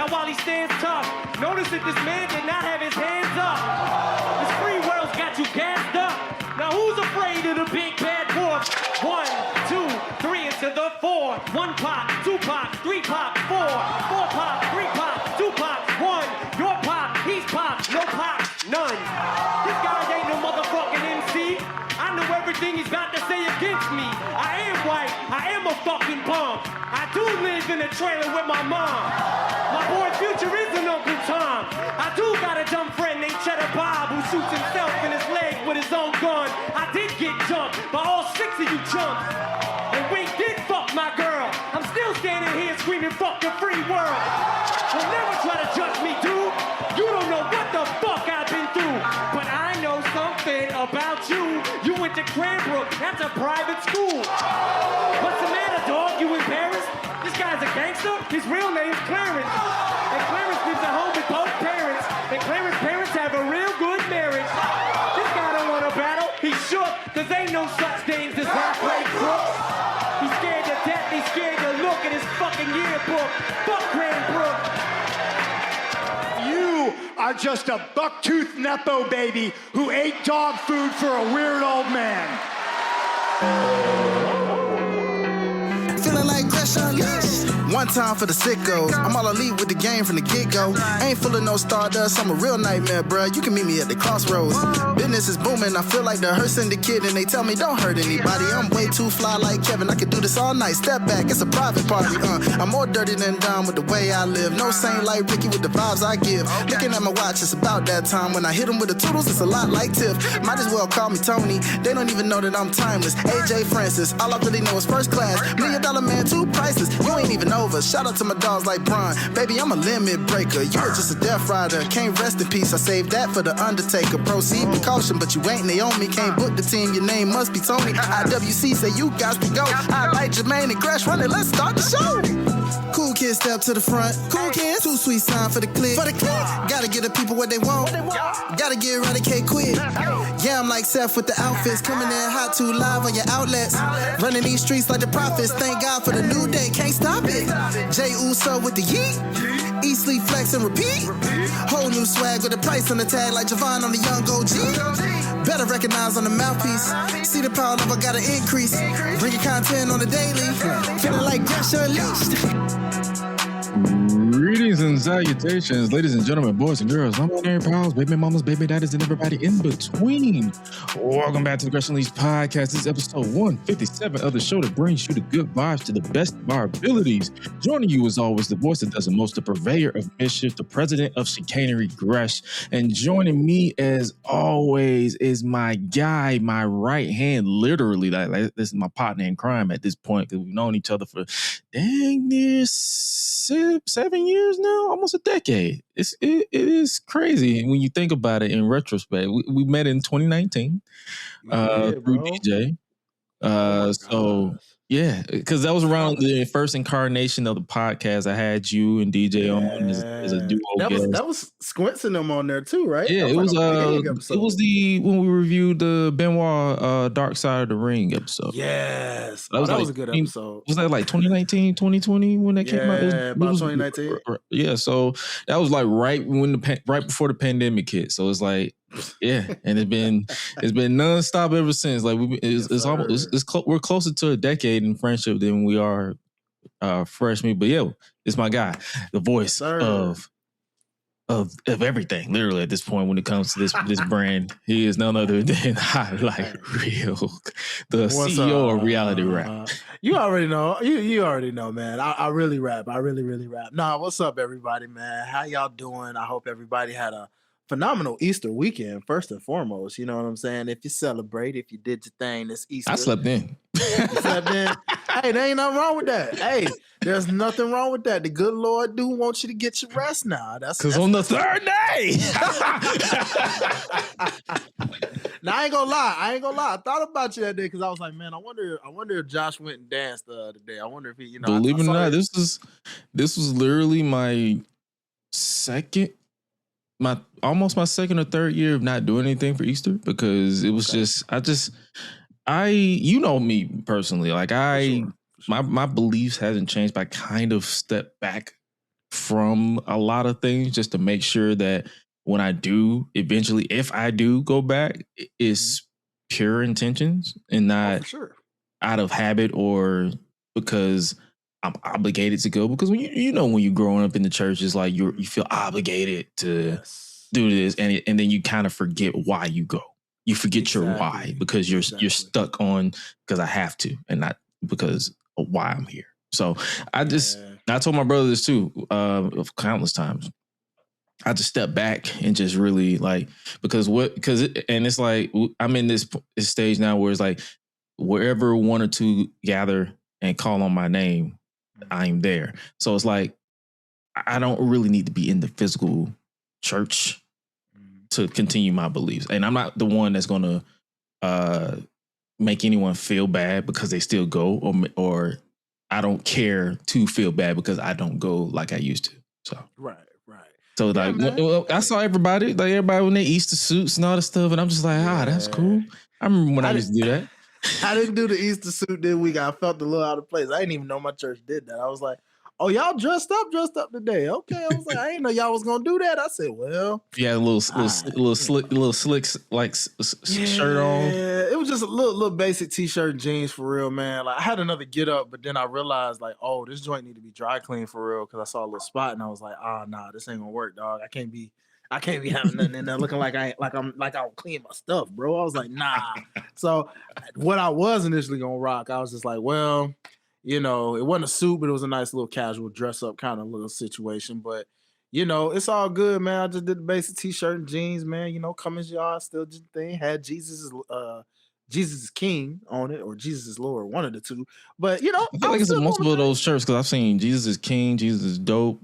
smile while he stands tough. Notice that this man did not have his hands up. This free world's got you gassed up. Now who's afraid of the big bad wolf? 1, 2, 3 into the 4. 1 pop, 2 pop, 3 pop, 4. 4 pop, 3 pop, 2 pop, 1. Your pop, he's pop, no pop, none. This guy ain't no motherfucking MC. I know everything he's got to say against me. I am white, I am a fucking bum. I do live in a trailer with my mom. My boy Future is an Uncle Tom. I do got a dumb friend named Cheddar Bob who shoots himself in his leg with his own gun. I did get jumped by all 6 of you chumps. And Wink did fuck my girl. I'm still standing here screaming fuck the free world. Don't never try to judge me, dude. You don't know what the fuck I've been through. But I know something about you. You went to Cranbrook, that's a private school. What's the matter, dog? You embarrassed? This guy's a gangster? His real name's Clarence. And Clarence lives at home with both parents. And Clarence's parents have a real good marriage. This guy don't want to battle. He's shook, cause ain't no such things as halfway crooks. He's scared to death, he's scared to look at his fucking yearbook. Fuck Cranbrook. You are just a buck-toothed Nepo baby who ate dog food for a weird old man. Feeling like Gresham Leash. One time for the sickos. I'm all elite with the game from the get-go. Ain't full of no stardust, I'm a real nightmare, bruh. You can meet me at the crossroads. Business is booming, I feel like the hearse and the kid, and they tell me don't hurt anybody. I'm way too fly like Kevin, I could do this all night. Step back, it's a private party, I'm more dirty than dumb with the way I live. No saint like Ricky with the vibes I give. Looking at my watch, it's about that time. When I hit him with the toodles, it's a lot like Tiff. Might as well call me Tony. They don't even know that I'm timeless. AJ Francis, all I really know is first class. $1 million man, 2 prices. You ain't even over. Shout out to my dogs like Bron. Baby, I'm a limit breaker. You were just a death rider. Can't rest in peace. I saved that for the Undertaker. Proceed with caution, but you ain't Naomi. Can't book the team. Your name must be Tony. IWC say you got to go. I like Jermaine and Gresh running. Let's start the show. Cool kids step to the front. Cool kids. Too sweet sign for the click. Gotta give the people what they want. Gotta get eradicate quick. Yeah, I'm like Seth with the outfits. Coming in hot too live on your outlets. Running these streets like the prophets. Thank God for the new day. Can't stop it. Jay Uso with the yeet. Eat, sleep, flex, and repeat. Whole new swag with a price on the tag like Javon on the young OG. Better recognize on the mouthpiece. See the power level gotta increase. Bringing content on the daily. Feeling like Gresham Leash. Greetings and salutations, ladies and gentlemen, boys and girls, non-binary pals, baby mamas, baby daddies, and everybody in between. Welcome back to the Gresham Leash Podcast. This is episode 157 of the show that brings you the good vibes to the best of our abilities. Joining you as always, the voice that does the most, the purveyor of mischief, the president of chicanery, Gresh. And joining me as always is my guy, my right hand, literally. Like this is my partner in crime at this point because we've known each other for dang near 7 years now, almost a decade. It is crazy when you think about it in retrospect. We met in 2019 through DJ. Yeah, because that was around the first incarnation of the podcast. I had you and DJ on as a duo. That was Squints and them on there too, right? Yeah, it was when we reviewed the Benoit Dark Side of the Ring episode. Yes. That was a good episode. Was that like 2019, 2020 when that came out? Yeah, about 2019. Yeah, so that was like right before the pandemic hit. So it's like, yeah, and it's been nonstop ever since. Like we're closer to a decade in friendship than we are freshman. But yeah, it's my guy, the voice of everything. Literally at this point, when it comes to this brand, he is none other than Highlight Real, the CEO of Reality Rap. You already know. You already know, man. I really rap. I really rap. Nah, what's up, everybody, man? How y'all doing? I hope everybody had a phenomenal Easter weekend, first and foremost. You know what I'm saying? If you celebrate, if you did your thing this Easter. I slept in. You slept in? Hey, there ain't nothing wrong with that. Hey, there's nothing wrong with that. The good Lord do want you to get your rest now. That's because on the third day. Now, I ain't gonna lie. I thought about you that day because I was like, man, I wonder if Josh went and danced the other day. I wonder if he, Believe it or not, this was literally my almost my second or third year of not doing anything for Easter because it was you know me personally, like my beliefs hasn't changed, but I kind of stepped back from a lot of things just to make sure that when I do eventually, if I do go back, it's pure intentions and not for sure. out of habit or because I'm obligated to go. Because when when you're growing up in the church, it's like you feel obligated to do this, and then you kind of forget why you go. You forget your why because you're stuck on because I have to and not because of why I'm here. So I told my brother this too, countless times. I just step back and just really it's like I'm in this stage now where it's like wherever one or two gather and call on my name, I'm there. So it's like I don't really need to be in the physical church to continue my beliefs, and I'm not the one that's going to make anyone feel bad because they still go, or I don't care to feel bad because I don't go like I used to. So right. So I saw everybody when they Easter suits and all that stuff, and I'm just like, that's cool. I remember when I used to do that. I didn't do the Easter suit this week. I felt a little out of place. I didn't even know my church did that. I was like, oh, y'all dressed up today. Okay. I was like, I didn't know y'all was gonna do that. I said, well, yeah, a little slick shirt on. Yeah, it was just a little basic t-shirt and jeans for real, man. Like I had another get up, but then I realized like, oh, this joint need to be dry cleaned for real because I saw a little spot and I was like, nah, this ain't gonna work, dog. I can't be having nothing in there looking like I don't clean my stuff, bro. I was like, nah. So what I was initially gonna rock, I was just like, well, it wasn't a suit, but it was a nice little casual dress up kind of little situation. But it's all good, man. I just did the basic t-shirt and jeans, man. Come as you are, still just thing. Had Jesus is King on it, or Jesus is Lord, one of the two. But I feel like it's multiple of those shirts because I've seen Jesus is King, Jesus is dope,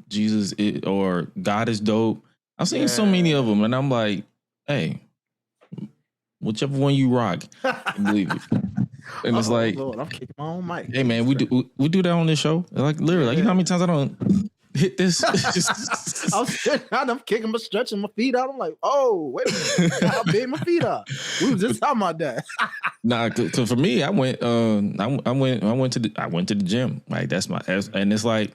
or God is dope. I've seen so many of them, and I'm like, hey, whichever one you rock, I believe it. And it's like, Lord, I'm kicking my own mic. Hey man, we do that on this show. Like literally, like, you know how many times I don't hit this? I'm kicking, but stretching my feet out. I'm like, oh, wait a minute, how big my feet are. We were just talking about that. Nah, cause for me, I went to the gym. Like that's and it's like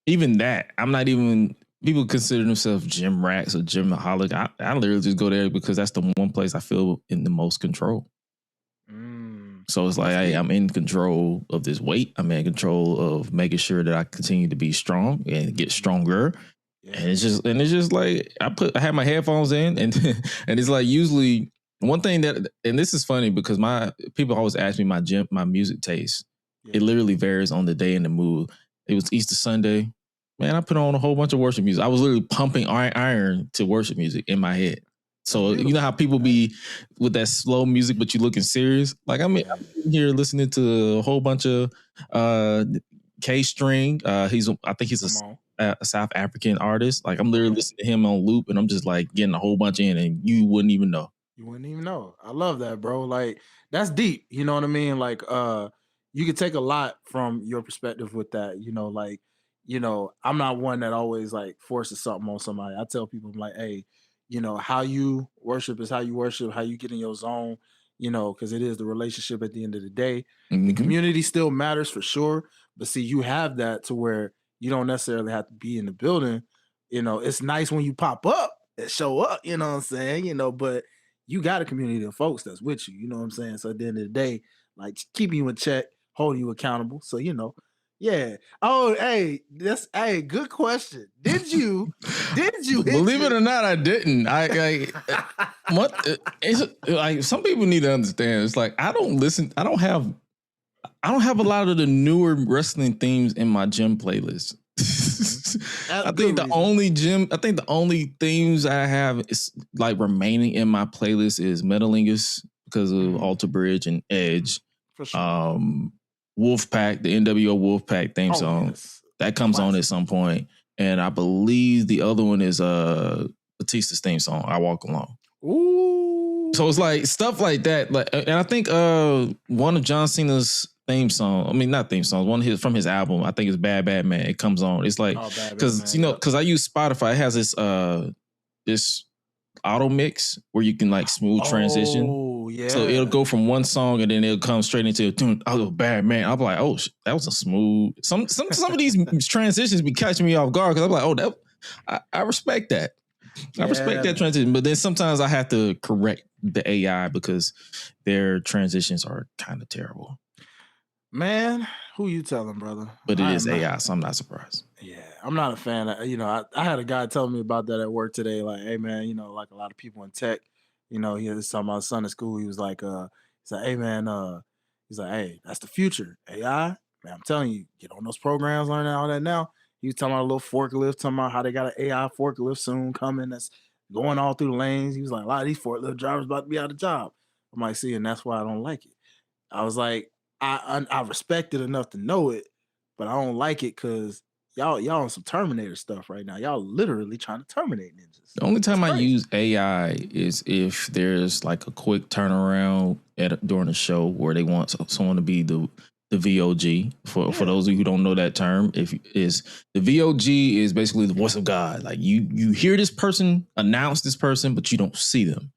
even that. I'm not even. People consider themselves gym rats or gymaholic. I literally just go there because that's the one place I feel in the most control. So it's like, hey, I'm in control of this weight. I'm in control of making sure that I continue to be strong and get stronger. Yeah. And it's just like I had my headphones in, and and it's like usually one thing and this is funny because my people always ask me my music taste. Yeah. It literally varies on the day and the mood. It was Easter Sunday. Man, I put on a whole bunch of worship music. I was literally pumping iron to worship music in my head. So you know how people be with that slow music, but you looking serious. Like I'm here listening to a whole bunch of K String. I think he's a South African artist. Like I'm literally listening to him on loop, and I'm just like getting a whole bunch in, and you wouldn't even know. You wouldn't even know. I love that, bro. Like that's deep. You know what I mean? Like you could take a lot from your perspective with that. I'm not one that always like forces something on somebody. I tell people, I'm like, hey, how you worship is how you worship, how you get in your zone, because it is the relationship at the end of the day. Mm-hmm. The community still matters for sure. But see, you have that to where you don't necessarily have to be in the building. It's nice when you pop up and show up, you know what I'm saying? But you got a community of folks that's with you, you know what I'm saying? So at the end of the day, like keeping you in check, holding you accountable. So, yeah. Oh, hey, good question. Did you believe it or not, I didn't. What it's like some people need to understand. It's like I don't have a lot of the newer wrestling themes in my gym playlist. I think the only themes I have is like remaining in my playlist is Metalingus because of Alter Bridge and Edge. For sure. Wolfpack, the NWO Wolfpack theme song that comes on at some point, and I believe the other one is Batista's theme song, "I Walk Alone." Ooh! So it's like stuff like that, like, and I think one of John Cena's not theme songs, one from his album, I think it's "Bad Bad Man." It comes on. It's like because I use Spotify, it has this auto mix where you can like smooth transition. yeah. So it'll go from one song and then it'll come straight into bad man. I'm like, oh, that was a smooth. Some of these transitions be catching me off guard because I'm like, I respect that. I respect that transition, but then sometimes I have to correct the AI because their transitions are kind of terrible. Man, who you telling, brother? But it is AI, so I'm not surprised. Yeah, I'm not a fan of, I had a guy telling me about that at work today. Like, hey man, like a lot of people in tech, he was talking about his son at school. He was like, he's like, hey man, he's like, hey, that's the future. AI, man, I'm telling you, get on those programs, learn all that now. He was talking about a little forklift, talking about how they got an AI forklift soon coming that's going all through the lanes. He was like, a lot of these forklift drivers about to be out of job. I'm like, see, and that's why I don't like it. I was like, I respect it enough to know it, but I don't like it because y'all on some Terminator stuff right now. Y'all literally trying to terminate ninjas. The only time I use AI is if there's like a quick turnaround during a show where they want someone to be the VOG. For those of you who don't know that term, the VOG is basically the voice of God. Like you hear this person announce this person, but you don't see them,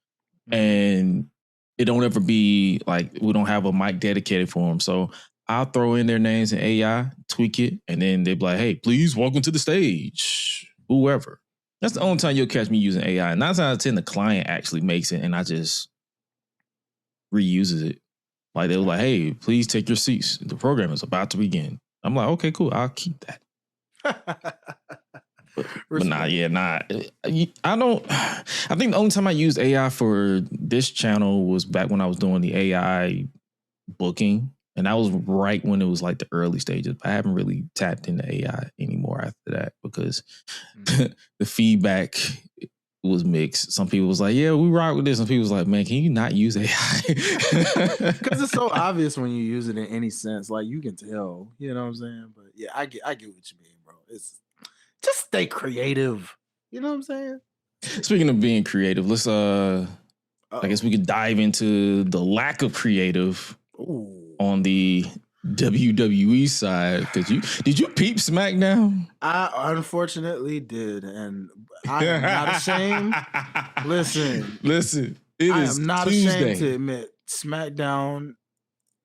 and it don't ever be like we don't have a mic dedicated for them. So I'll throw in their names in AI, tweak it, and then they be like, hey, please welcome to the stage, whoever. That's the only time you'll catch me using AI. 9 times out of 10, the client actually makes it, and I just reuses it. Like they were like, hey, please take your seats. The program is about to begin. I'm like, okay, cool. I'll keep that. But nah. I don't. I think the only time I used AI for this channel was back when I was doing the AI booking. And that was right when it was like the early stages. But I haven't really tapped into AI anymore after that because the feedback was mixed. Some people was like, yeah, we rock with this. Some people was like, man, can you not use AI? Because it's so obvious when you use it in any sense. Like you can tell, you know what I'm saying? But yeah, I get what you mean, bro. It's just stay creative. You know what I'm saying? Speaking of being creative, let's I guess we could dive into the lack of creative on the WWE side. Did you peep SmackDown? I unfortunately did, and I am not ashamed. Listen. I am not ashamed to admit SmackDown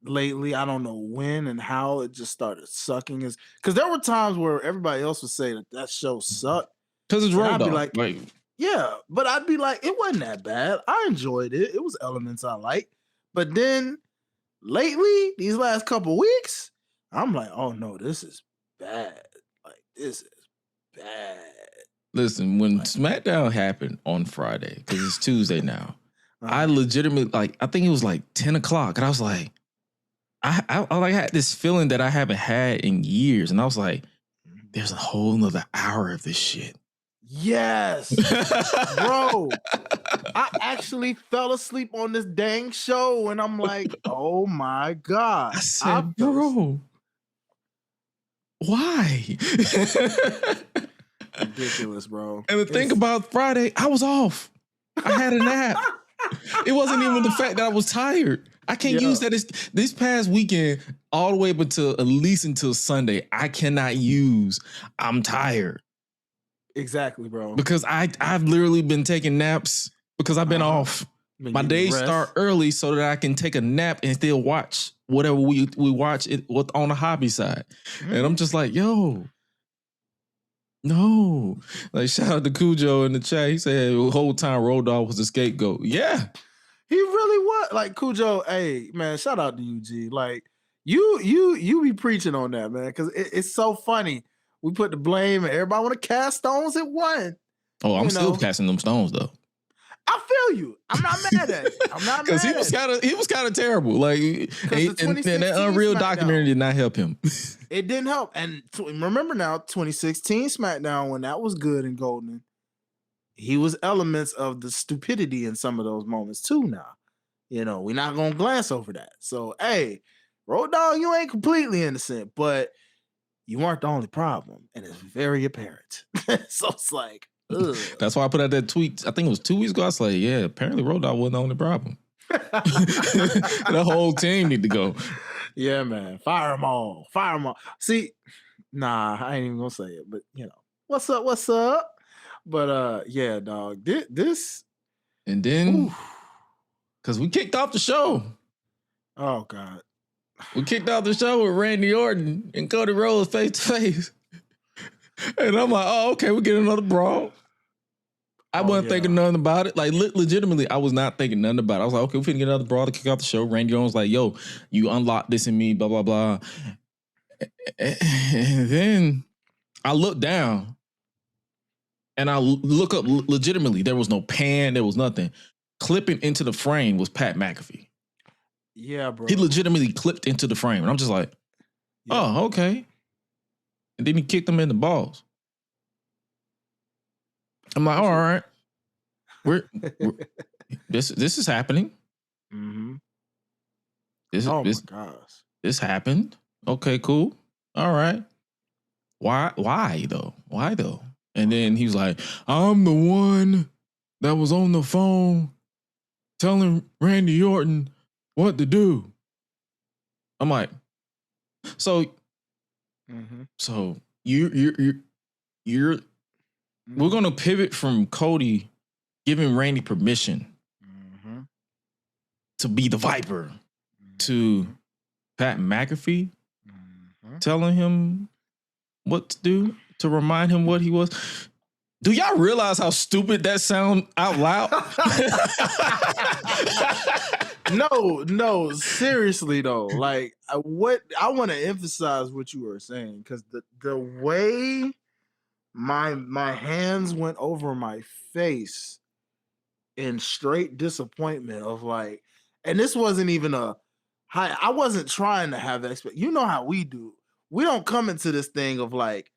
lately. I don't know when and how it just started sucking. Because there were times where everybody else would say that show sucked. Because it's Road I'd be Dogg. like, right. Yeah, but I'd be like, it wasn't that bad. I enjoyed it. It was elements I liked. But then lately, these last couple weeks, I'm like, oh no, this is bad. Like, this is bad. Listen, when SmackDown happened on Friday, because it's Tuesday now, I legitimately, I think it was like 10 o'clock, and I was like, I had this feeling that I haven't had in years, and I was like, there's a whole nother hour of this shit. Yes, bro. I actually fell asleep on this dang show, and I'm like, oh my God. I said, bro, why? Ridiculous, bro. And the thing about Friday, I was off. I had a nap. It wasn't even the fact that I was tired. I can't use that. This past weekend, all the way up until at least until Sunday, I cannot use I'm tired. Exactly, bro. Because I've literally been taking naps because I've been off. My days start early so that I can take a nap and still watch whatever we watch it on the hobby side. And I'm just like, yo, no. Like, shout out to Cujo in the chat. He said the whole time Road Dogg was the scapegoat. Yeah. He really was. Like, Cujo, hey, man, shout out to you, G. Like, you be preaching on that, man, because it's so funny. We put the blame and everybody want to cast stones at one. Oh, I'm still casting them stones, though. I feel you. I'm not mad at it. I'm not mad because he was kind of terrible. Like, and that Unreal documentary did not help him. It didn't help. And remember now, 2016 SmackDown, when that was good and golden, he was elements of the stupidity in some of those moments too. Now, we're not gonna glance over that. So, hey, Road Dogg, you ain't completely innocent, but you weren't the only problem, and it's very apparent. So it's like, ugh. That's why I put out that tweet. I think it was 2 weeks ago. I was like, yeah, apparently Road Dogg wasn't the only problem. The whole team need to go. Yeah, man. Fire them all. See, nah, I ain't even gonna say it, but what's up? But yeah, dog. This. And then, Because we kicked off the show. Oh God. We kicked off the show with Randy Orton and Cody Rhodes face to face. And I'm like, oh, okay, we get another brawl. I wasn't thinking nothing about it. Like, legitimately, I was not thinking nothing about it. I was like, okay, we're finna get another brawl to kick off the show. Randy Orton was like, yo, you unlocked this in me, blah, blah, blah. And then I look down and I look up legitimately. There was no pan. There was nothing. Clipping into the frame was Pat McAfee. Yeah, bro. He legitimately clipped into the frame. And I'm just like, oh, okay. And then he kicked him in the balls. I'm like, all right. We're this is happening. Mm-hmm. My gosh. This happened. Okay, cool. All right. Why though? And then he was like, I'm the one that was on the phone telling Randy Orton what to do. I'm like, so you're we're gonna pivot from Cody giving Randy permission to be the Viper to Pat McAfee telling him what to do, to remind him what he was. Do y'all realize how stupid that sound out loud? No, seriously though. Like, what I want to emphasize what you were saying, because the way my hands went over my face in straight disappointment of like, and this wasn't even I wasn't trying to have you know how we do. We don't come into this thing of like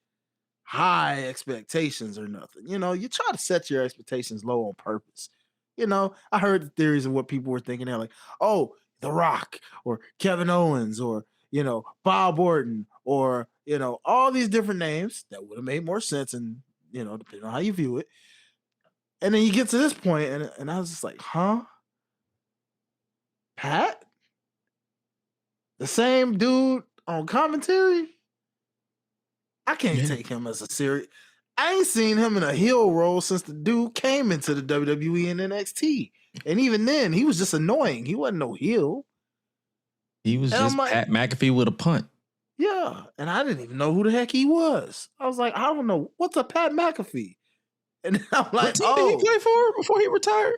high expectations or nothing. You know, you try to set your expectations low on purpose. You know, I heard the theories of what people were thinking. They're like, oh, The Rock or Kevin Owens or, you know, Bob Orton or, you know, all these different names that would have made more sense and, you know, depending on how you view it. And then you get to this point and I was just like, huh? Pat? The same dude on commentary? I can't take him as a serious. I ain't seen him in a heel role since the dude came into the WWE and NXT. And even then, he was just annoying. He wasn't no heel. He was just like, Pat McAfee with a punt. Yeah. And I didn't even know who the heck he was. I was like, I don't know. What's a Pat McAfee? And I'm like, what team did he play for before he retired?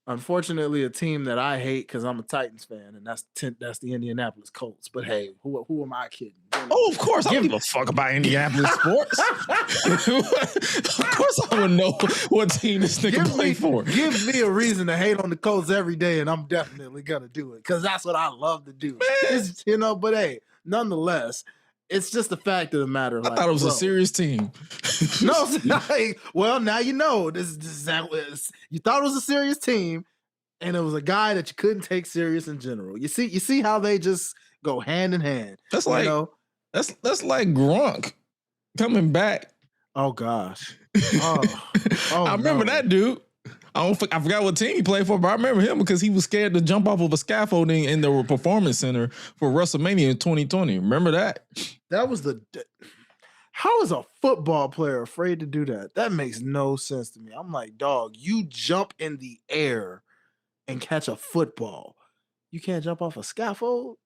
Unfortunately, a team that I hate because I'm a Titans fan, and that's the Indianapolis Colts. But hey, who am I kidding? Oh, of course, I don't give a fuck about Indianapolis sports. Of course, I would know what team this nigga play for. Give me a reason to hate on the Colts every day, and I'm definitely gonna do it because that's what I love to do. You know, but hey, nonetheless. It's just the fact of the matter. I thought it was a serious team. No, well, now you know. This is exactly. You thought it was a serious team, and it was a guy that you couldn't take serious in general. You see how they just go hand in hand. That's like that's like Gronk coming back. Oh gosh. Oh I remember that dude. I forgot what team he played for, but I remember him because he was scared to jump off of a scaffolding in the performance center for WrestleMania in 2020. Remember that? That was how is a football player afraid to do that? That makes no sense to me. I'm like, dog, you jump in the air and catch a football. You can't jump off a scaffold?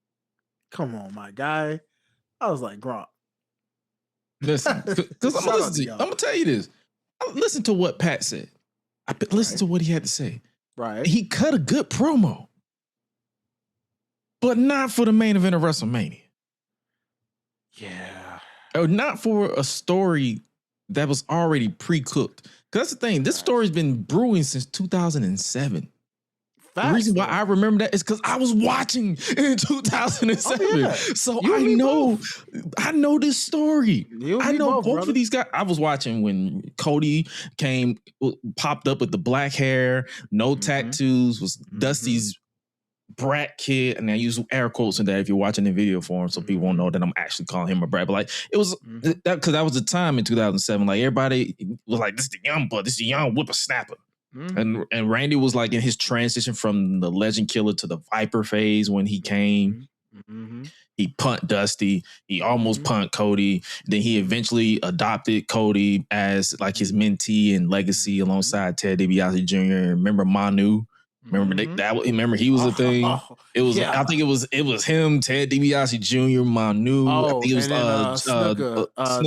Come on, my guy. I was like, Gronk. Listen, because I'm gonna tell you this. Listen to what Pat said. Listen to what he had to say. Right. He cut a good promo, but not for the main event of WrestleMania. Yeah. Or not for a story that was already pre-cooked. Because that's the thing. This story's been brewing since 2007. The reason why I remember that is because I was watching in 2007. Oh, yeah. So I know this story. I know both of these guys. I was watching when Cody popped up with the black hair, no tattoos, was Dusty's brat kid. And I use air quotes in that if you're watching the video form, so people won't know that I'm actually calling him a brat. But like, it was that because that was the time in 2007. Like, everybody was like, this is the young bud, this is the young whippersnapper. And Randy was like in his transition from the Legend Killer to the Viper phase when he came. He punt Dusty. He almost punt Cody. Then he eventually adopted Cody as like his mentee and legacy alongside Ted DiBiase Jr. Remember Manu? Remember he was a thing. It was I think it was him, Ted DiBiase Jr., Manu. I think it was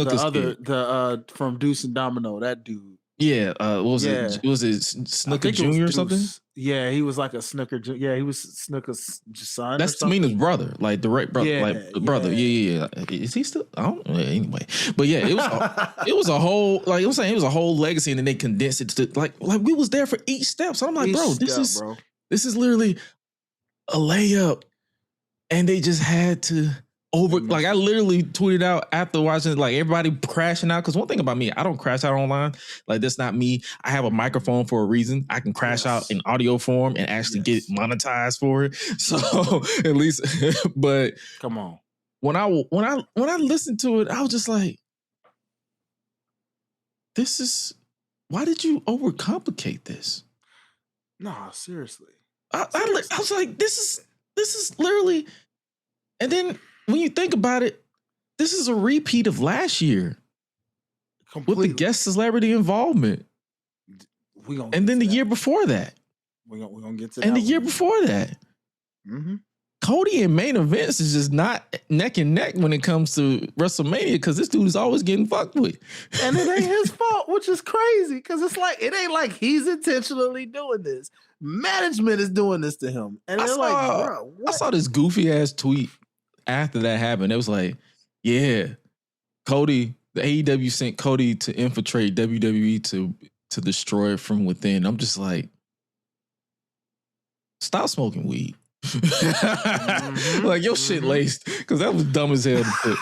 Snuka, from Deuce and Domino, that dude. Yeah, what was it? Was it Snuka Jr. or something? Yeah, he was like a Snooker. Yeah, he was Snooker's son. That's Tamina's brother, like direct brother, brother. Yeah. Is he still? I don't know. Anyway, but yeah, it was a whole, like I'm saying, it was a whole legacy, and then they condensed it to like we was there for each step. So I'm like, this is literally a layup, and they just had to like I literally tweeted out after watching it, like everybody crashing out. Because one thing about me, I don't crash out online. Like that's not me. I have a microphone for a reason. I can crash out in audio form and actually get monetized for it. So at least, but come on. When I listened to it, I was just like, this is, why did you overcomplicate this? No, seriously. I was like, this is literally, and then when you think about it, this is a repeat of last year. Completely. With the guest celebrity involvement. And then the year before that. We're gonna get to that. And the year before that. Mm-hmm. Cody in main events is just not neck and neck when it comes to WrestleMania because this dude is always getting fucked with. And it ain't his fault, which is crazy because it's like, it ain't like he's intentionally doing this. Management is doing this to him. And they're like, bro, what? I saw this goofy ass tweet after that happened. It was like, yeah, Cody, the AEW sent Cody to infiltrate WWE to destroy it from within. I'm just like, stop smoking weed. Like your shit laced, because that was dumb as hell to put.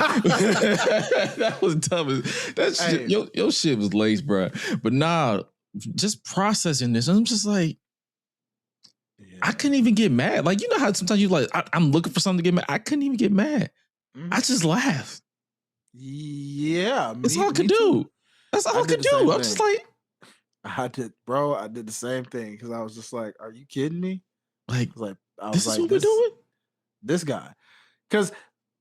That was dumb as that shit. Your shit was laced, bro. But nah, just processing this, I'm just like, I couldn't even get mad. Like, you know how sometimes you like, I'm looking for something to get mad. I couldn't even get mad. I just laughed. Yeah, that's all I could do. That's all I could do. I'm just like, I did the same thing because I was just like, are you kidding me? Like, this is what we're doing? This guy. Because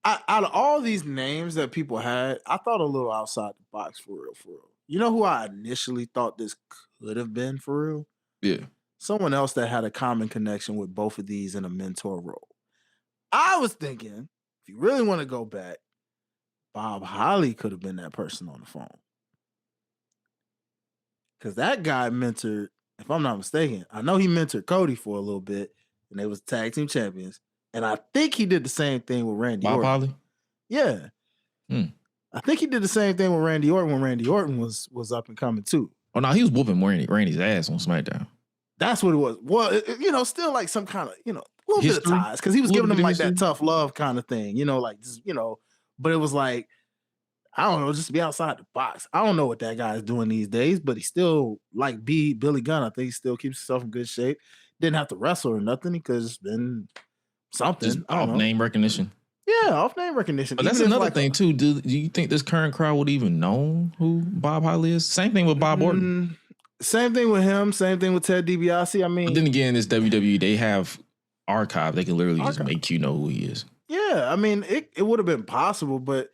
out of all these names that people had, I thought a little outside the box for real. You know who I initially thought this could have been for real? Yeah. Someone else that had a common connection with both of these in a mentor role. I was thinking, if you really want to go back, Bob Holly could have been that person on the phone. Because that guy mentored, if I'm not mistaken, I know he mentored Cody for a little bit, and they was tag team champions. And I think he did the same thing with Randy Orton. Bob Holly? Yeah. I think he did the same thing with Randy Orton when Randy Orton was up and coming too. Oh, no, he was whooping Randy's ass on SmackDown. That's what it was. Well, still like some kind of, a little bit of ties, because he was giving them like that tough love kind of thing, like, just, but it was like, I don't know, just to be outside the box. I don't know what that guy is doing these days, but he still, like Billy Gunn, I think he still keeps himself in good shape. Didn't have to wrestle or nothing because then something. Just off name recognition. Yeah, off name recognition. But that's another thing too. Do you think this current crowd would even know who Bob Holly is? Same thing with Bob Orton. Same thing with him. Same thing with Ted DiBiase. I mean, but then again, it's WWE. They have archive. They can literally just make you know who he is. Yeah, I mean, it would have been possible, but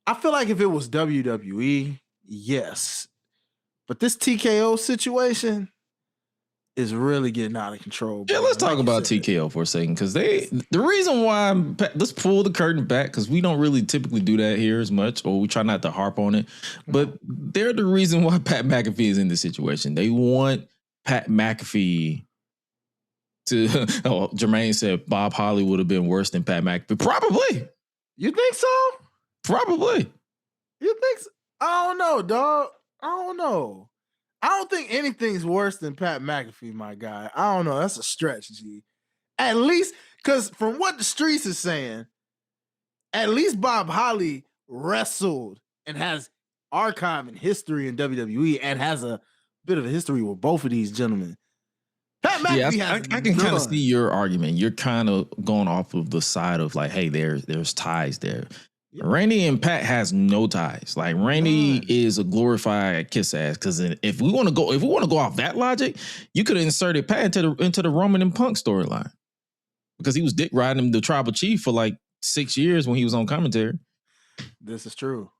I feel like if it was WWE, yes. But this TKO situation is really getting out of control. Yeah, let's talk about TKO for a second, because the reason why let's pull the curtain back, because we don't really typically do that here as much, or we try not to harp on it. But they're the reason why Pat McAfee is in this situation. They want Pat McAfee to. Oh, Jermaine said Bob Holly would have been worse than Pat McAfee. Probably. You think so? Probably. You think so? I don't know, dog. I don't know. I don't think anything's worse than Pat McAfee, my guy. I don't know. That's a stretch, G. At least, because from what the streets is saying, at least Bob Holly wrestled and has archive and history in WWE and has a bit of a history with both of these gentlemen. Pat McAfee has I can kind of see your argument. You're kind of going off of the side of like, hey, there's ties there. Yep. Randy and Pat has no ties. Like Randy is a glorified kiss ass. Because if we want to go off that logic, you could have inserted Pat into the Roman and Punk storyline, because he was dick riding him, the tribal chief, for like 6 years when he was on commentary. This is true.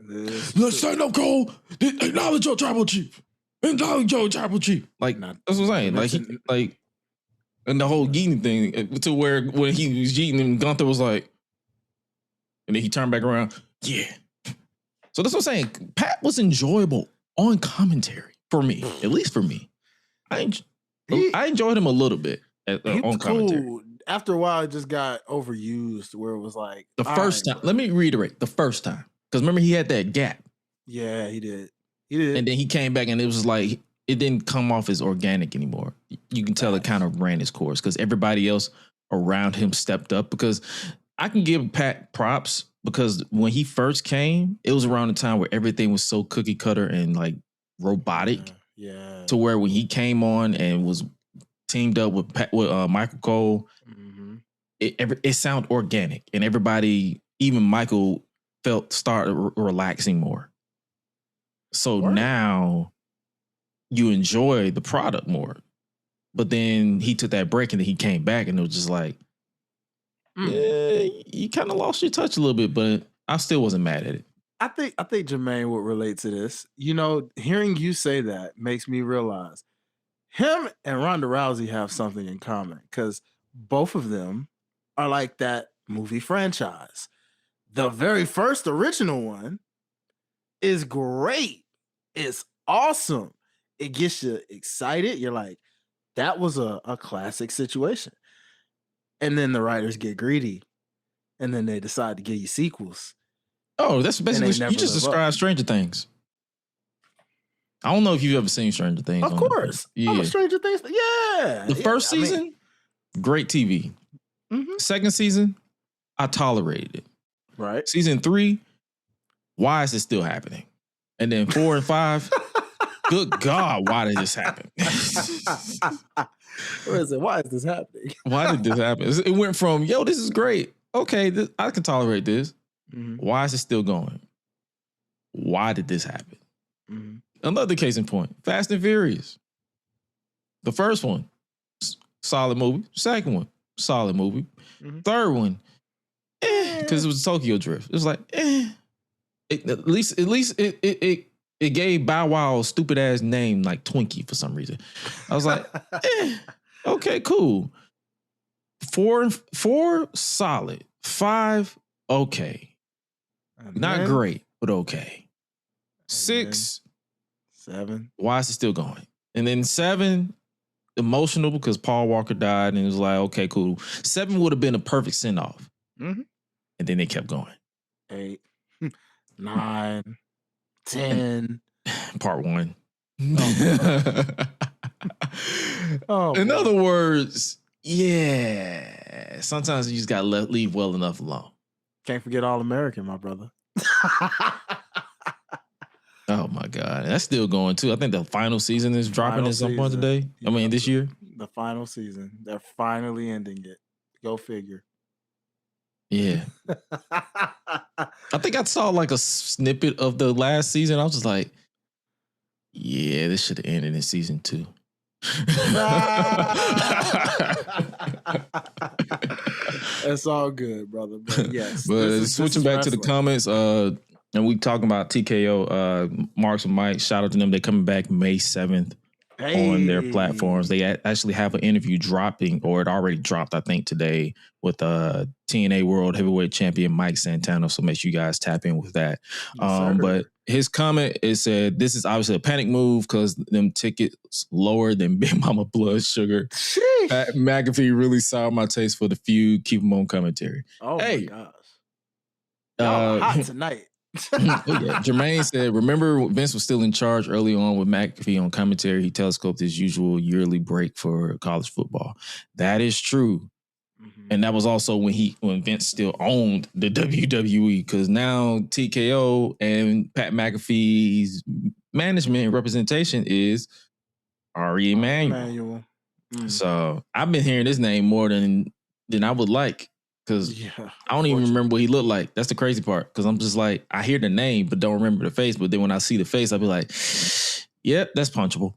Let's stand up, Cole. Acknowledge your tribal chief. Acknowledge your tribal chief. Like that's what I'm saying. Like And the whole yeeting thing, to where when he was yeeting and Gunther was like, and then he turned back around, yeah. So that's what I'm saying. Pat was enjoyable on commentary for me, at least for me. I enjoyed him a little bit on commentary. Cool. After a while, it just got overused where it was like the first time. Let me reiterate the first time, because remember he had that gap. Yeah, he did. And then he came back, and it was like it didn't come off as organic anymore. You can tell it kind of ran its course because everybody else around him stepped up. Because I can give Pat props because when he first came, it was around the time where everything was so cookie cutter and like robotic. Yeah. To where when he came on and was teamed up with Michael Cole, it sounded organic, and everybody, even Michael, started relaxing more. So now you enjoy the product more. But then he took that break, and then he came back, and it was just like, yeah, you kind of lost your touch a little bit, but I still wasn't mad at it. I think Jermaine would relate to this. You know, hearing you say that makes me realize him and Ronda Rousey have something in common because both of them are like that movie franchise. The very first original one is great. It's awesome. It gets you excited. You're like, that was a classic situation. And then the writers get greedy, and then they decide to give you sequels. Oh, that's basically, you just described Stranger Things. I don't know if you've ever seen Stranger Things. Of course. Yeah. I'm a Stranger Things. Yeah. The first season, great TV. Second season, I tolerated it. Right. Season 3, why is it still happening? And then 4 and 5, good God, why did this happen? Why is this happening? Why did this happen? It went from, yo, this is great. Okay, I can tolerate this. Why is it still going? Why did this happen? Another case in point, Fast and Furious. The first one, solid movie. Second one, solid movie. Third one, because it was Tokyo Drift. It was like, at least it gave Bow Wow a stupid ass name like Twinkie for some reason. I was like, okay, cool. 4 solid. 5 okay. Not great, but okay. 6, 7. Why is it still going? And then 7, emotional because Paul Walker died, and it was like, okay, cool. 7 would have been a perfect send off. And then they kept going. 8, 9, 10. Part 1. In other words, yeah, sometimes you just gotta leave well enough alone. Can't forget All American, my brother. Oh my God, that's still going too. I think the final season is dropping at some point today. I mean, this year. The final season. They're finally ending it. Go figure. Yeah. I think I saw like a snippet of the last season. I was just like, yeah, this should have ended in season 2. It's all good, brother. But yes. But switching back to the comments, and we talking about TKO, Marks and Mike. Shout out to them. They're coming back May 7th on their platforms. They actually have an interview dropping, or it already dropped, I think, today with TNA World Heavyweight Champion Mike Santana. So make sure you guys tap in with that. But his comment is said, this is obviously a panic move because them tickets lower than Big Mama Blood Sugar. Pat McAfee really soured my taste for the feud. Keep him on commentary. Oh my gosh. Y'all hot tonight. Jermaine said, remember Vince was still in charge early on with McAfee on commentary. He telescoped his usual yearly break for college football. That is true. And that was also when Vince still owned the WWE, because now TKO and Pat McAfee's management and representation is Ari Emanuel. So I've been hearing this name more than I would like. Because I don't even remember what he looked like. That's the crazy part. Because I'm just like, I hear the name, but don't remember the face. But then when I see the face, I'll be like, yep, that's punchable.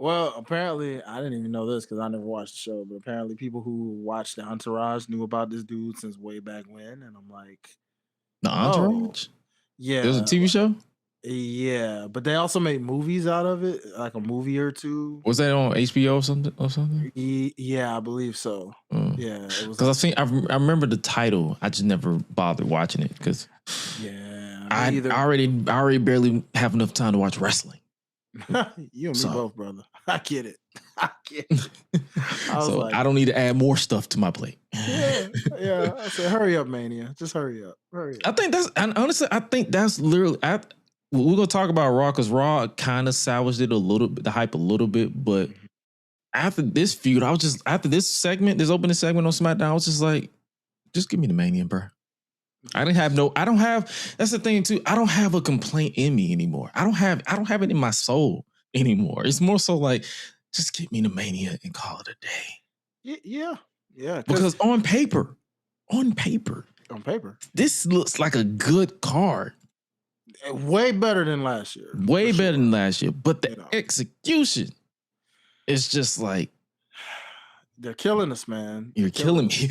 Well, apparently, I didn't even know this because I never watched the show. But apparently, people who watched the Entourage knew about this dude since way back when. And I'm like, The Entourage? Yeah. There's a TV show? Yeah, but they also made movies out of it, like a movie or two. Was that on HBO or something? Yeah, I believe so. Yeah, it was. Because I remember the title. I just never bothered watching it because I already barely have enough time to watch wrestling. You and me both, brother. I get it. I get it. I don't need to add more stuff to my plate. Yeah. I said, hurry up, Mania. Just hurry up. I think that's literally. We're gonna talk about Raw because Raw kind of salvaged it a little bit, the hype a little bit. But after this feud, after this opening segment on SmackDown, I was just like, just give me the Mania, bro. That's the thing too. I don't have a complaint in me anymore. I don't have it in my soul anymore. It's more so like, just give me the Mania and call it a day. Yeah. Because on paper, this looks like a good card. Way better than last year. Better than last year. But the execution is just like, they're killing us, man. You're killing me.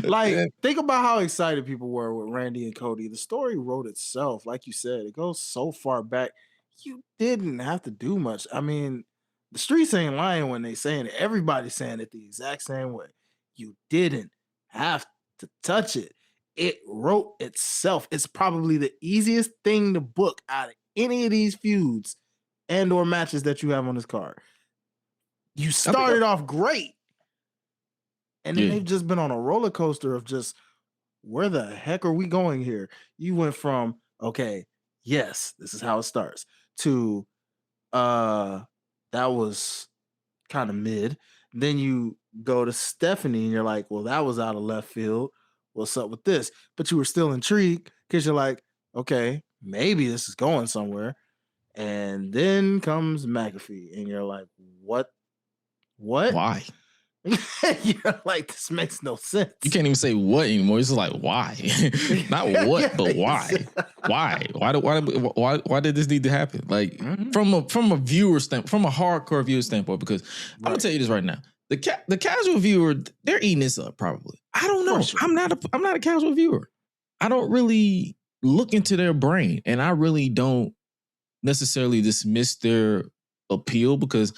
Like, think about how excited people were with Randy and Cody. The story wrote itself. Like you said, it goes so far back. You didn't have to do much. I mean, the streets ain't lying when they saying it. Everybody's saying it the exact same way. You didn't have to touch it. It wrote itself. It's probably the easiest thing to book out of any of these feuds and or matches that you have on this card. You started off great. And then they've just been on a roller coaster of just, where the heck are we going here? You went from, okay, yes, this is how it starts, to that was kind of mid. Then you go to Stephanie and you're like, well, that was out of left field. What's up with this? But you were still intrigued because you're like, okay, maybe this is going somewhere. And then comes McAfee and you're like, what? Why? You're like, this makes no sense. You can't even say what anymore. It's just like, why? Not what, but why? Why did this need to happen? Like, from a viewer standpoint, from a hardcore viewer standpoint, because I'm gonna tell you this right now. The casual viewer, they're eating this up probably. I don't know. Sure. I'm not a casual viewer. I don't really look into their brain, and I really don't necessarily dismiss their appeal, because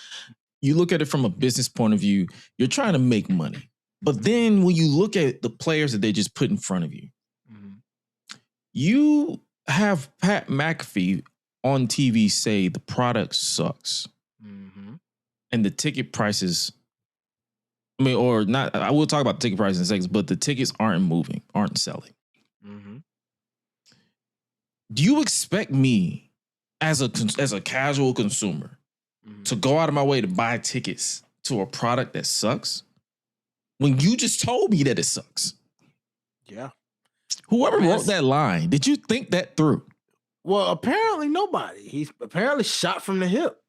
you look at it from a business point of view, you're trying to make money. But then when you look at the players that they just put in front of you, you have Pat McAfee on TV say the product sucks. And the ticket prices, or not, I will talk about the ticket prices in seconds, but the tickets aren't selling. Do you expect me as a casual consumer to go out of my way to buy tickets to a product that sucks when you just told me that it sucks? Yeah. Whoever wrote that line, did you think that through? Well, apparently nobody. He's apparently shot from the hip.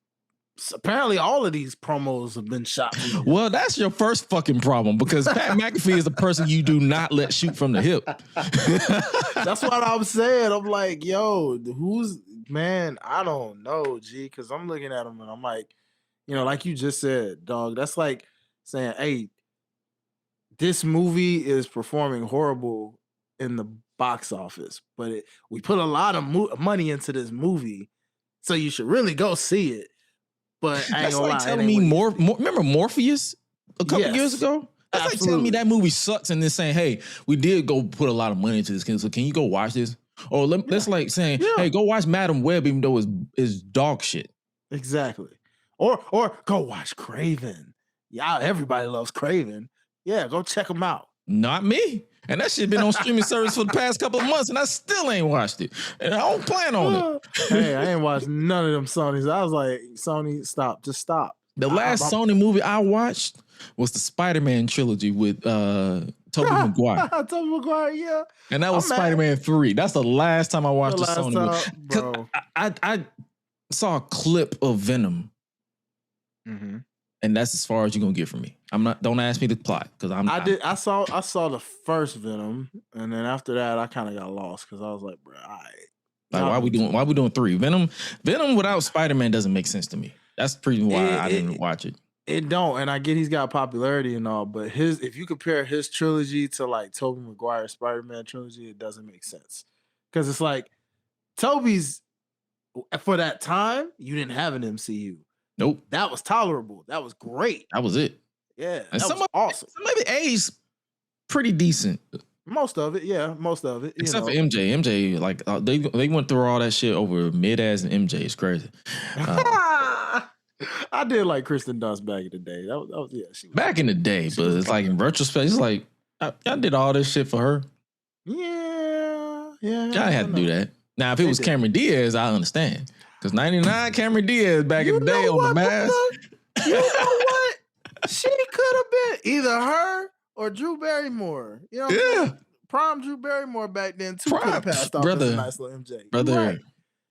Apparently all of these promos have been shot from the hip. Well, that's your first fucking problem, because Pat McAfee is the person you do not let shoot from the hip. That's what I'm saying. I'm like, yo, man, I don't know, G, because I'm looking at him and I'm like, like you just said, dog, that's like saying, hey, this movie is performing horrible in the box office, but we put a lot of money into this movie, so you should really go see it. But I ain't gonna lie, telling me remember Morpheus a couple years ago? That's like telling me that movie sucks and then saying, hey, we did go put a lot of money into this, so can you go watch this? Or that's like saying, hey, go watch Madam Web, even though it's dog shit. Exactly. Or go watch Craven. Yeah, everybody loves Craven. Yeah, go check them out. Not me. And that shit been on streaming service for the past couple of months, and I still ain't watched it. And I don't plan on it. Hey, I ain't watched none of them Sonys. I was like, Sony, stop. Just stop. The last Sony movie I watched was the Spider-Man trilogy with Tobey Maguire. Tobey Maguire, yeah. And that was Spider-Man 3. That's the last time I watched the Sony movie. Bro. I saw a clip of Venom. And that's as far as you're gonna get from me. Don't ask me the plot, because I saw the first Venom, and then after that I kind of got lost because I was like, bro, all right. Like, why we doing 3? Venom without Spider-Man doesn't make sense to me. That's the reason why I didn't watch it. It don't, and I get he's got popularity and all, but if you compare his trilogy to like Tobey Maguire's Spider-Man trilogy, it doesn't make sense. Because it's like Toby's, for that time, you didn't have an MCU. Nope. That was tolerable. That was great. That was it. Yeah, And that was awesome. Some of it aged pretty decent. Most of it, yeah, most of it. Except for MJ. MJ, like they went through all that shit over mid-ass and MJ. It's crazy. I did like Kristen Dunst back in the day. That was yeah. She was, back in the day, but it's like in retrospect, it's like I did all this shit for her. Yeah. I had to do that. Now, if it was Cameron Diaz, I understand. Because 99 Cameron Diaz back in the day on the mask. You know what? She could have been either her or Drew Barrymore. You know, yeah. Prime Drew Barrymore back then too could have passed off as a nice little MJ. Brother, right.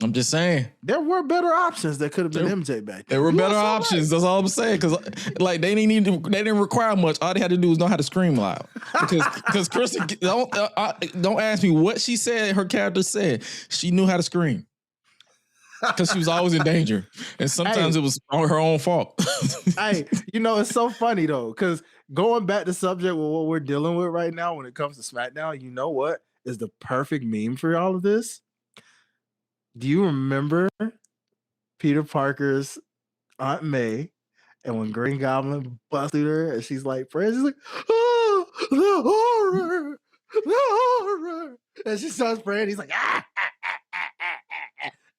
I'm just saying. There were better options that could have been MJ back then. There were better options. That's all I'm saying. Because like they didn't require much. All they had to do was know how to scream loud. Because Kristen, don't ask me what she said. Her character said she knew how to scream. Because she was always in danger, and sometimes it was on her own fault. Hey, you know it's so funny though, because going back to subject with what we're dealing with right now when it comes to SmackDown, you know what is the perfect meme for all of this? Do you remember Peter Parker's Aunt May, and when Green Goblin busted her, and she's like, "Friends," she's like, "Oh, the horror," and she starts praying. He's like, "Ah."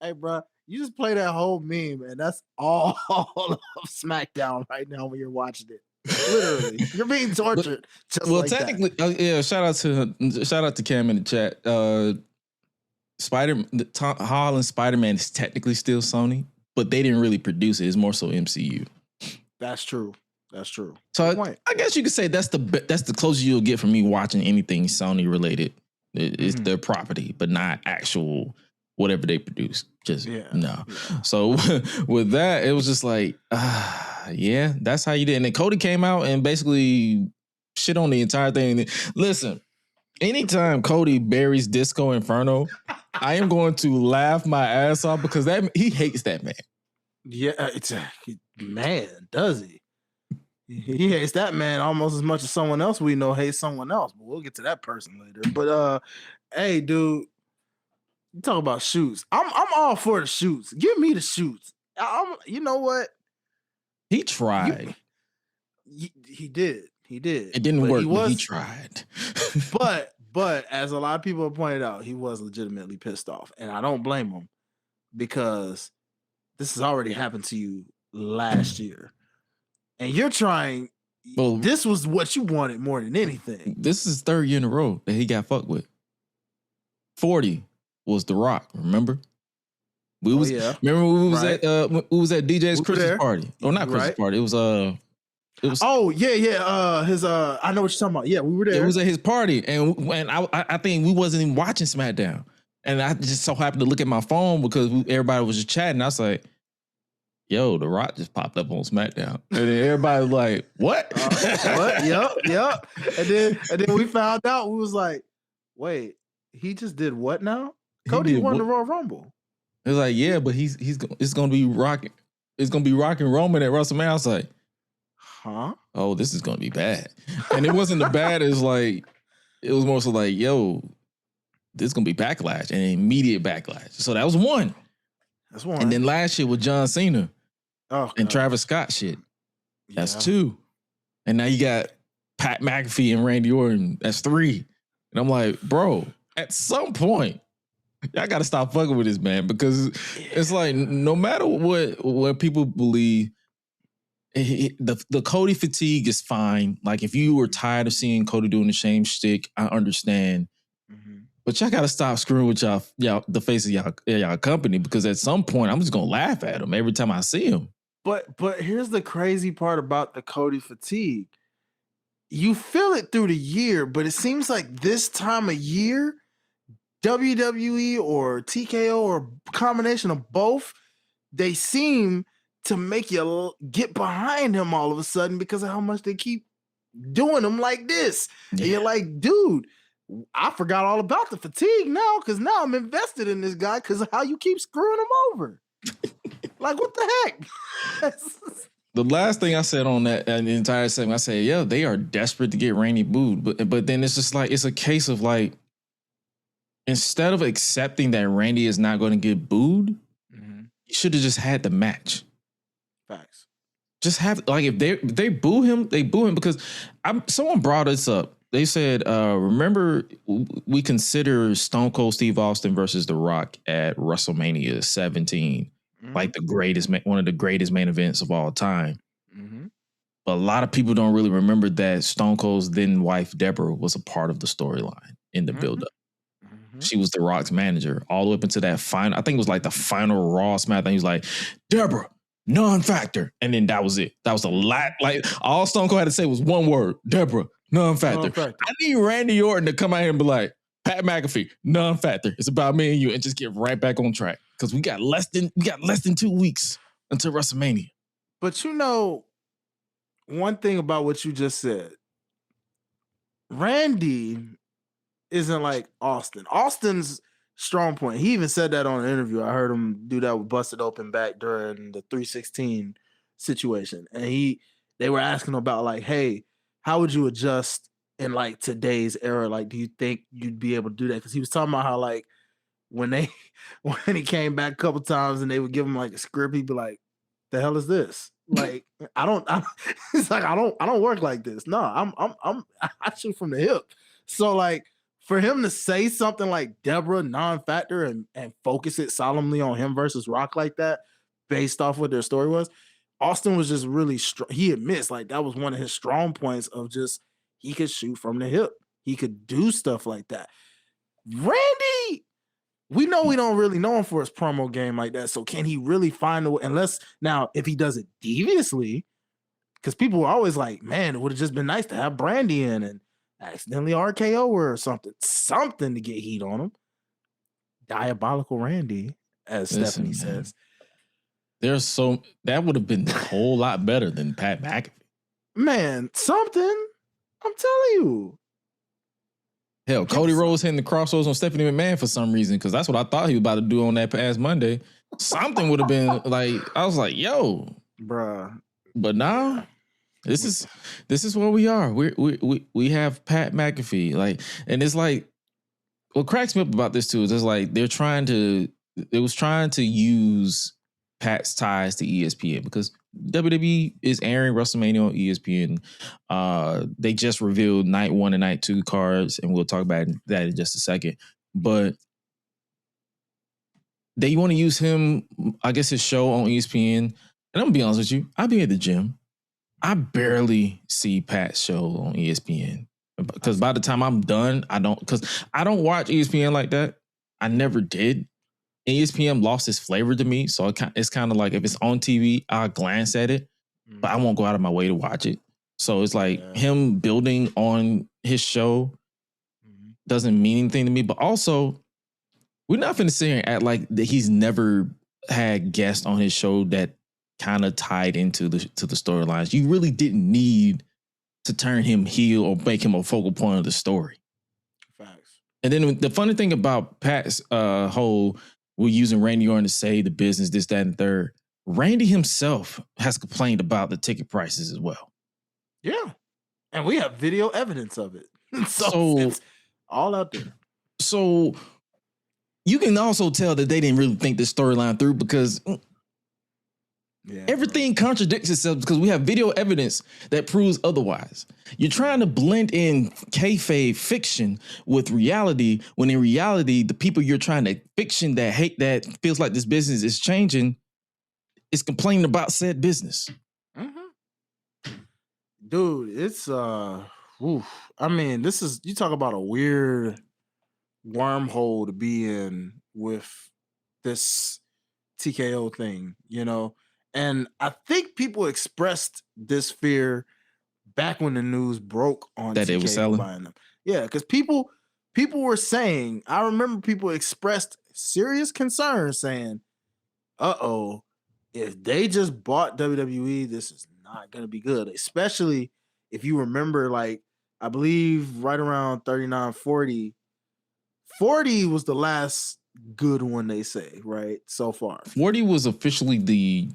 Hey, bro, you just play that whole meme, and that's all of SmackDown right now when you're watching it. Literally, you're being tortured. Well, like technically, yeah. Shout out to Cam in the chat. Tom Holland Spider-Man is technically still Sony, but they didn't really produce it. It's more so MCU. That's true. So I guess you could say that's the closest you'll get from me watching anything Sony related. It's their property, but not actual. Whatever they produce, no. So with that, it was just like, yeah, that's how you did. And then Cody came out and basically shit on the entire thing. Listen, anytime Cody buries Disco Inferno, I am going to laugh my ass off because he hates that man. Yeah, man, does he? He hates that man almost as much as someone else we know hates someone else. But we'll get to that person later. But hey, dude. You talk about shoots. I'm all for the shoots. Give me the shoots. You know what? He tried. He did. It didn't work. He tried. but as a lot of people have pointed out, he was legitimately pissed off, and I don't blame him because this has already happened to you last year, and you're trying. Well, this was what you wanted more than anything. This is third year in a row that he got fucked with. 40. Was The Rock, remember? Remember we was at DJ's Christmas party. Oh, not Christmas party. It was his I know what you're talking about. Yeah, we were there. It was at his party, and I think we wasn't even watching SmackDown. And I just so happened to look at my phone because everybody was just chatting. I was like, yo, The Rock just popped up on SmackDown. And then everybody was like, what? What? Yep. And then we found out, we was like, wait, he just did what now? Cody won the Royal Rumble. It was like, yeah, but it's gonna be rocking. It's gonna be rocking Roman at WrestleMania. I was like, huh? Oh, this is gonna be bad. And it wasn't the bad as like, it was more so like, yo, this is gonna be backlash and immediate backlash. So that was one. That's one. And then last year with John Cena and Travis Scott shit. That's two. And now you got Pat McAfee and Randy Orton. That's three. And I'm like, bro, at some point, y'all got to stop fucking with this man because it's like no matter what people believe, the Cody fatigue is fine. Like if you were tired of seeing Cody doing the same shtick, I understand. Mm-hmm. But y'all got to stop screwing with y'all the face of y'all company because at some point I'm just gonna laugh at him every time I see him. But here's the crazy part about the Cody fatigue. You feel it through the year, but it seems like this time of year, WWE or TKO or combination of both, they seem to make you get behind him all of a sudden because of how much they keep doing him like this. Yeah. And you're like, dude, I forgot all about the fatigue now because now I'm invested in this guy because of how you keep screwing him over. Like, what the heck? The last thing I said on that the entire segment, I said, yeah, they are desperate to get Randy booed. But then it's just like, it's a case of like, instead of accepting that Randy is not going to get booed, you should have just had the match. Facts. Just have, like, if they boo him, they boo him because someone brought this up. They said, remember, we consider Stone Cold Steve Austin versus The Rock at WrestleMania 17 like the greatest, one of the greatest main events of all time. But a lot of people don't really remember that Stone Cold's then wife Deborah was a part of the storyline in the buildup. She was The Rock's manager all the way up into that final. I think it was like the final Raw SmackDown. He was like, Deborah, non-factor, and then that was it. That was a lot. Like all Stone Cold had to say was one word: Deborah, non-factor. I need Randy Orton to come out here and be like, Pat McAfee, non-factor. It's about me and you, and just get right back on track because we got less than 2 weeks until WrestleMania. But you know, one thing about what you just said, Randy isn't like Austin. Austin's strong point. He even said that on an interview. I heard him do that with Busted Open back during the 316 situation. And they were asking about like, hey, how would you adjust in like today's era? Like, do you think you'd be able to do that? Because he was talking about how like when he came back a couple times and they would give him like a script, he'd be like, the hell is this? Like, it's like I don't work like this. No, I shoot from the hip. So like for him to say something like Deborah non-factor and focus it solemnly on him versus Rock like that, based off what their story was, Austin was just really strong. He admits like that was one of his strong points of just he could shoot from the hip. He could do stuff like that. Randy, we know we don't really know him for his promo game like that. So can he really find a way? Unless now, if he does it deviously, because people were always like, man, it would have just been nice to have Brandy in and accidentally RKO her or something to get heat on him. Diabolical Randy, as Stephanie says. That would have been a whole lot better than Pat McAfee. Man, something. I'm telling you. Hell, Cody Rhodes hitting the crossroads on Stephanie McMahon for some reason, because that's what I thought he was about to do on that past Monday. Something would have been like, I was like, yo. Bruh. But now, this is where we are. We have Pat McAfee. Like, and it's like, what cracks me up about this too is it's like they was trying to use Pat's ties to ESPN because WWE is airing WrestleMania on ESPN. They just revealed night 1 and night 2 cards, and we'll talk about that in just a second. But they want to use him, I guess, his show on ESPN. And I'm gonna be honest with you, I be at the gym. I barely see Pat's show on ESPN because by the time I'm done, I don't watch ESPN like that. I never did. ESPN lost its flavor to me, so it's kind of like if it's on TV, I'll glance at it, but I won't go out of my way to watch it. So it's like him building on his show doesn't mean anything to me. But also, we're not finna sit here and act like that he's never had guests on his show that kind of tied into the storylines. You really didn't need to turn him heel or make him a focal point of the story. Facts. And then the funny thing about Pat's whole, we're using Randy Orton to say the business, this, that, and third. Randy himself has complained about the ticket prices as well. Yeah. And we have video evidence of it. so it's all out there. So you can also tell that they didn't really think this storyline through because everything contradicts itself because we have video evidence that proves otherwise. You're trying to blend in kayfabe fiction with reality when in reality, the people you're trying to fiction that hate that feels like this business is changing is complaining about said business. Dude, it's I mean, this is, you talk about a weird wormhole to be in with this TKO thing, you know? And I think people expressed this fear back when the news broke on that TKO they were selling buying them. Yeah, because people were saying, I remember people expressed serious concern saying, if they just bought WWE, this is not going to be good. Especially if you remember, like, I believe right around 39, 40 was the last good one, they say, right? So far. 40 was officially the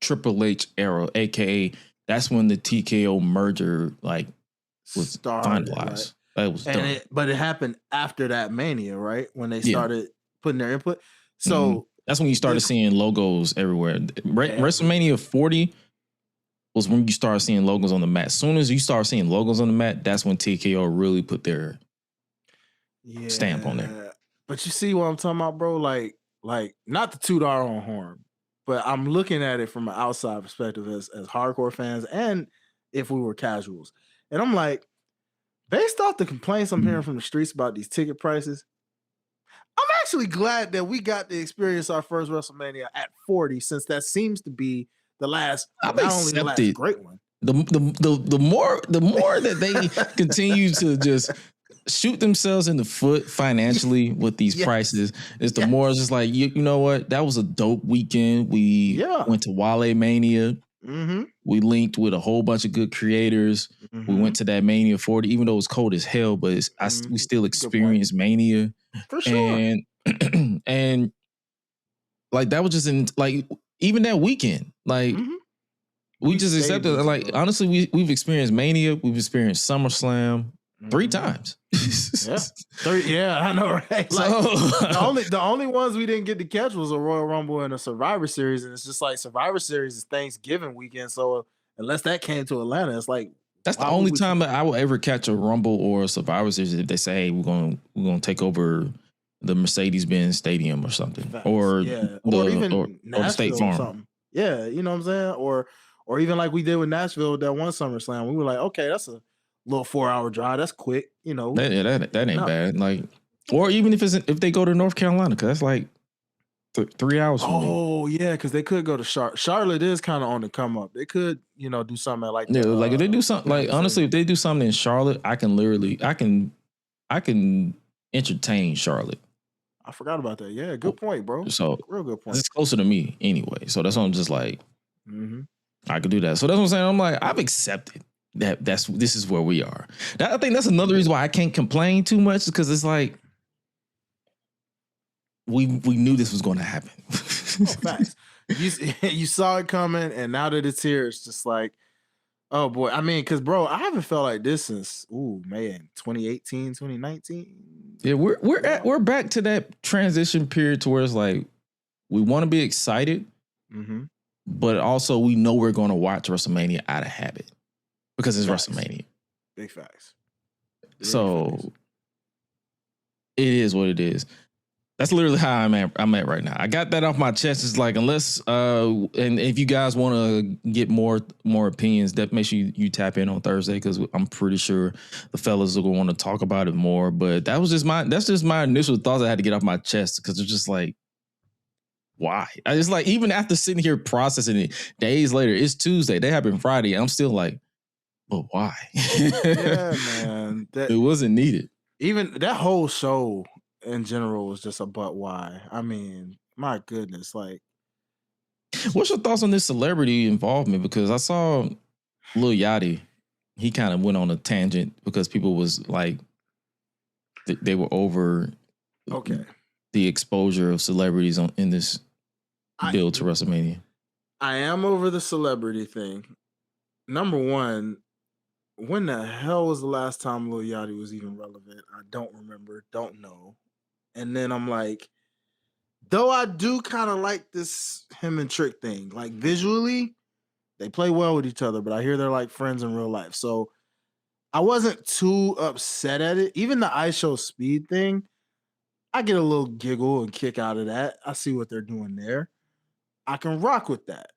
Triple H era, aka that's when the TKO merger like was finalized. That was dumb. But it happened after that Mania, right? When they started putting their input. So that's when you started seeing logos everywhere. WrestleMania 40 was when you started seeing logos on the mat. As soon as you start seeing logos on the mat, that's when TKO really put their stamp on there. But you see what I'm talking about, bro? Like not to toot our own horn, but I'm looking at it from an outside perspective as hardcore fans and if we were casuals. And I'm like, based off the complaints I'm hearing from the streets about these ticket prices, I'm actually glad that we got to experience our first WrestleMania at 40, since that seems to be the last, not only the last great one. The more that they continue to just shoot themselves in the foot financially with these prices, is the more it's just like, you know what? That was a dope weekend. We went to Wale Mania. We linked with a whole bunch of good creators. We went to that Mania 40, even though it was cold as hell, but we still experienced Mania. For sure. And like that was just even that weekend, like we just accepted. Like honestly, we've experienced Mania, we've experienced SummerSlam 3 times. I know, right? Like, the only ones we didn't get to catch was a Royal Rumble and a Survivor Series, and it's just like Survivor Series is Thanksgiving weekend, so unless that came to Atlanta, it's like that's the only time that I will ever catch a Rumble or a Survivor Series if they say, hey, we're gonna take over the Mercedes-Benz Stadium or something, or the State Farm. Something. Yeah, you know what I'm saying, or even like we did with Nashville that one SummerSlam, we were like, okay, that's a little 4-hour drive. That's quick, you know. That ain't bad. Like, or even if they go to North Carolina, because that's like 3 hours. Oh yeah, because they could go to Charlotte. Charlotte is kind of on the come up. They could, do something like that. Like if they do something, like honestly, if they do something in Charlotte, I can entertain Charlotte. I forgot about that. Yeah, good point, bro. So real good point. It's closer to me anyway, so that's why I'm just like, I could do that. So that's what I'm saying. I'm like, I've accepted that this is where we are. I think that's another reason why I can't complain too much, because it's like we knew this was going to happen. Facts. You saw it coming, and now that it's here, it's just like, oh boy. I mean, because bro, I haven't felt like this since 2018, 2019. Yeah, we're back to that transition period to where it's like we want to be excited, but also we know we're going to watch WrestleMania out of habit. Because it's WrestleMania. Big facts. So it is what it is. That's literally how I'm at right now. I got that off my chest. It's like, unless and if you guys want to get more opinions, that make sure you tap in on Thursday, because I'm pretty sure the fellas are going to want to talk about it more. But that's just my initial thoughts I had to get off my chest, because it's just like, why? I just like, even after sitting here processing it days later, it's Tuesday. They happened Friday. I'm still like, but why? Yeah, man. It wasn't needed. Even that whole show in general was just a but why. I mean, my goodness. Like, what's your thoughts on this celebrity involvement? Because I saw Lil Yachty, he kind of went on a tangent because people was like, they were over the exposure of celebrities in this build to WrestleMania. I am over the celebrity thing. Number one, when the hell was the last time Lil Yachty was even relevant? I don't remember, don't know. And then I'm like, though I do kind of like this him and Trick thing. Like, visually, they play well with each other, but I hear they're like friends in real life. So I wasn't too upset at it. Even the I Show Speed thing, I get a little giggle and kick out of that. I see what they're doing there. I can rock with that.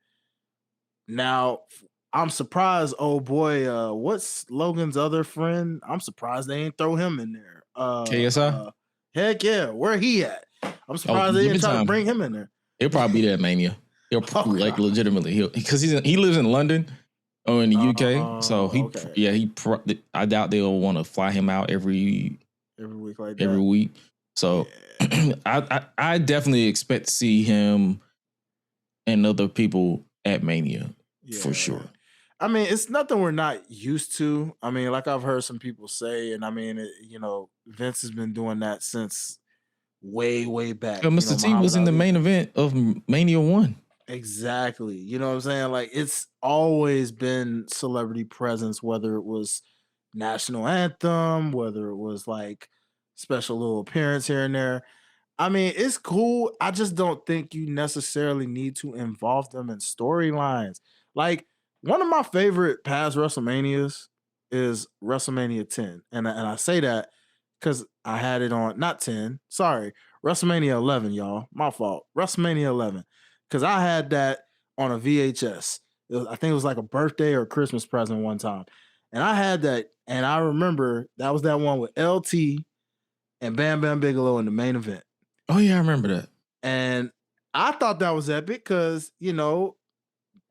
Now, I'm surprised, oh boy, what's Logan's other friend? I'm surprised they ain't throw him in there. KSI? Heck yeah, where he at? I'm surprised they didn't try to bring him in there. He'll probably be there at Mania. He'll probably, like, legitimately, because he lives in London or in the UK. So I doubt they'll want to fly him out every week like that. Every week. So I definitely expect to see him and other people at Mania for sure. I mean, it's nothing we're not used to. I mean, like I've heard some people say, and I mean, Vince has been doing that since way, way back. Mr. T was in the main event of Mania 1. Exactly. You know what I'm saying? Like, it's always been celebrity presence, whether it was, national anthem, whether it was like special little appearance here and there. I mean, it's cool. I just don't think you necessarily need to involve them in storylines. Like one of my favorite past WrestleManias is WrestleMania 10. And I say that because I had it on, not 10, sorry, WrestleMania 11, y'all. My fault. WrestleMania 11. Because I had that on a VHS. I think it was like a birthday or Christmas present one time. And I had that, and I remember that was that one with LT and Bam Bam Bigelow in the main event. Oh, yeah, I remember that. And I thought that was epic because, you know,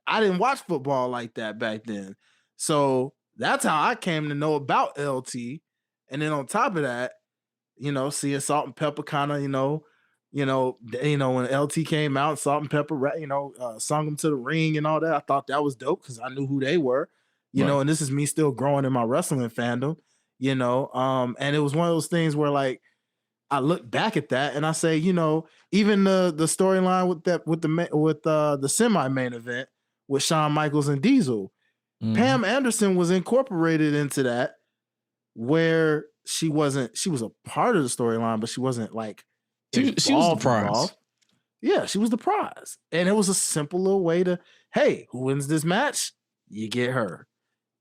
I didn't watch football like that back then. So that's how I came to know about LT. And then on top of that, you know, seeing Salt and Pepper kind of, when LT came out, Salt and Pepper, sung them to the ring and all that. I thought that was dope because I knew who they were, you know, and this is me still growing in my wrestling fandom, you know. And it was one of those things where like I look back at that and I say, you know, even the storyline with the semi main event with Shawn Michaels and Diesel, Pam Anderson was incorporated into that, where she was a part of the storyline, but she wasn't like she was the prize. Involved. Yeah, she was the prize. And it was a simple little way to, hey, who wins this match? You get her.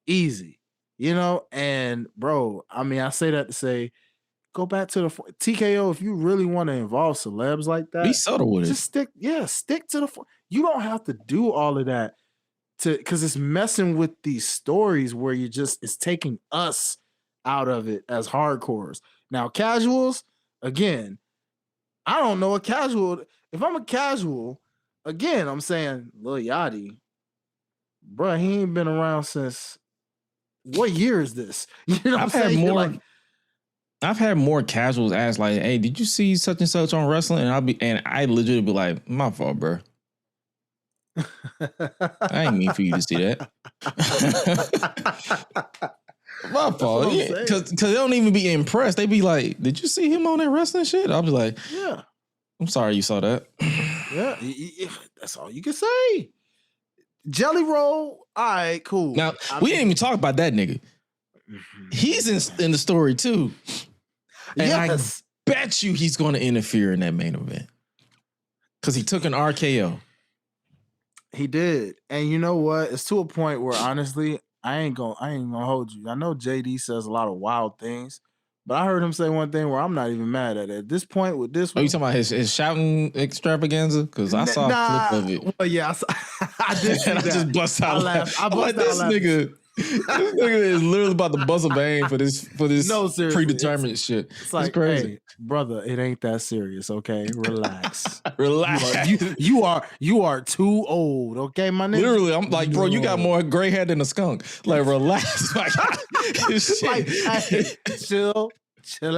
Easy. You know, and bro, I mean, I say that to say, go back to the TKO. If you really want to involve celebs like that, be subtle with it. Just stick to the. You don't have to do all of that because it's messing with these stories where it's taking us out of it as hardcores. Now, casuals, again, I don't know a casual. If I'm a casual, again, I'm saying Lil Yachty, bro, he ain't been around since. What year is this? You know what I'm saying? I've had more casuals ask like, "Hey, did you see such and such on wrestling?" And I legitimately be like, "My fault, bro. I ain't mean for you to see that." My fault. Because they don't even be impressed. They be like, "Did you see him on that wrestling shit?" I'll be like, "Yeah, I'm sorry you saw that." Yeah, that's all you can say. Jelly Roll, all right, cool. Now we didn't even talk about that nigga. He's in the story too. And yes. I bet you he's going to interfere in that main event because he took an RKO. He did, and you know what? It's to a point where honestly, I ain't gonna hold you. I know JD says a lot of wild things, but I heard him say one thing where I'm not even mad at it. At this point with this one, you talking about his shouting extravaganza? Because I saw a clip of it. Well, yeah, I did see that. I just bust out laughing. I bust out laughing. This nigga is literally about to bust a vein for this predetermined shit. It's like, crazy. Hey, brother, it ain't that serious, okay? Relax. Relax. You are too old, okay, my nigga? Literally, I'm like, bro, you got more gray hair than a skunk. Like, relax. Like, shit. Like, hey, chill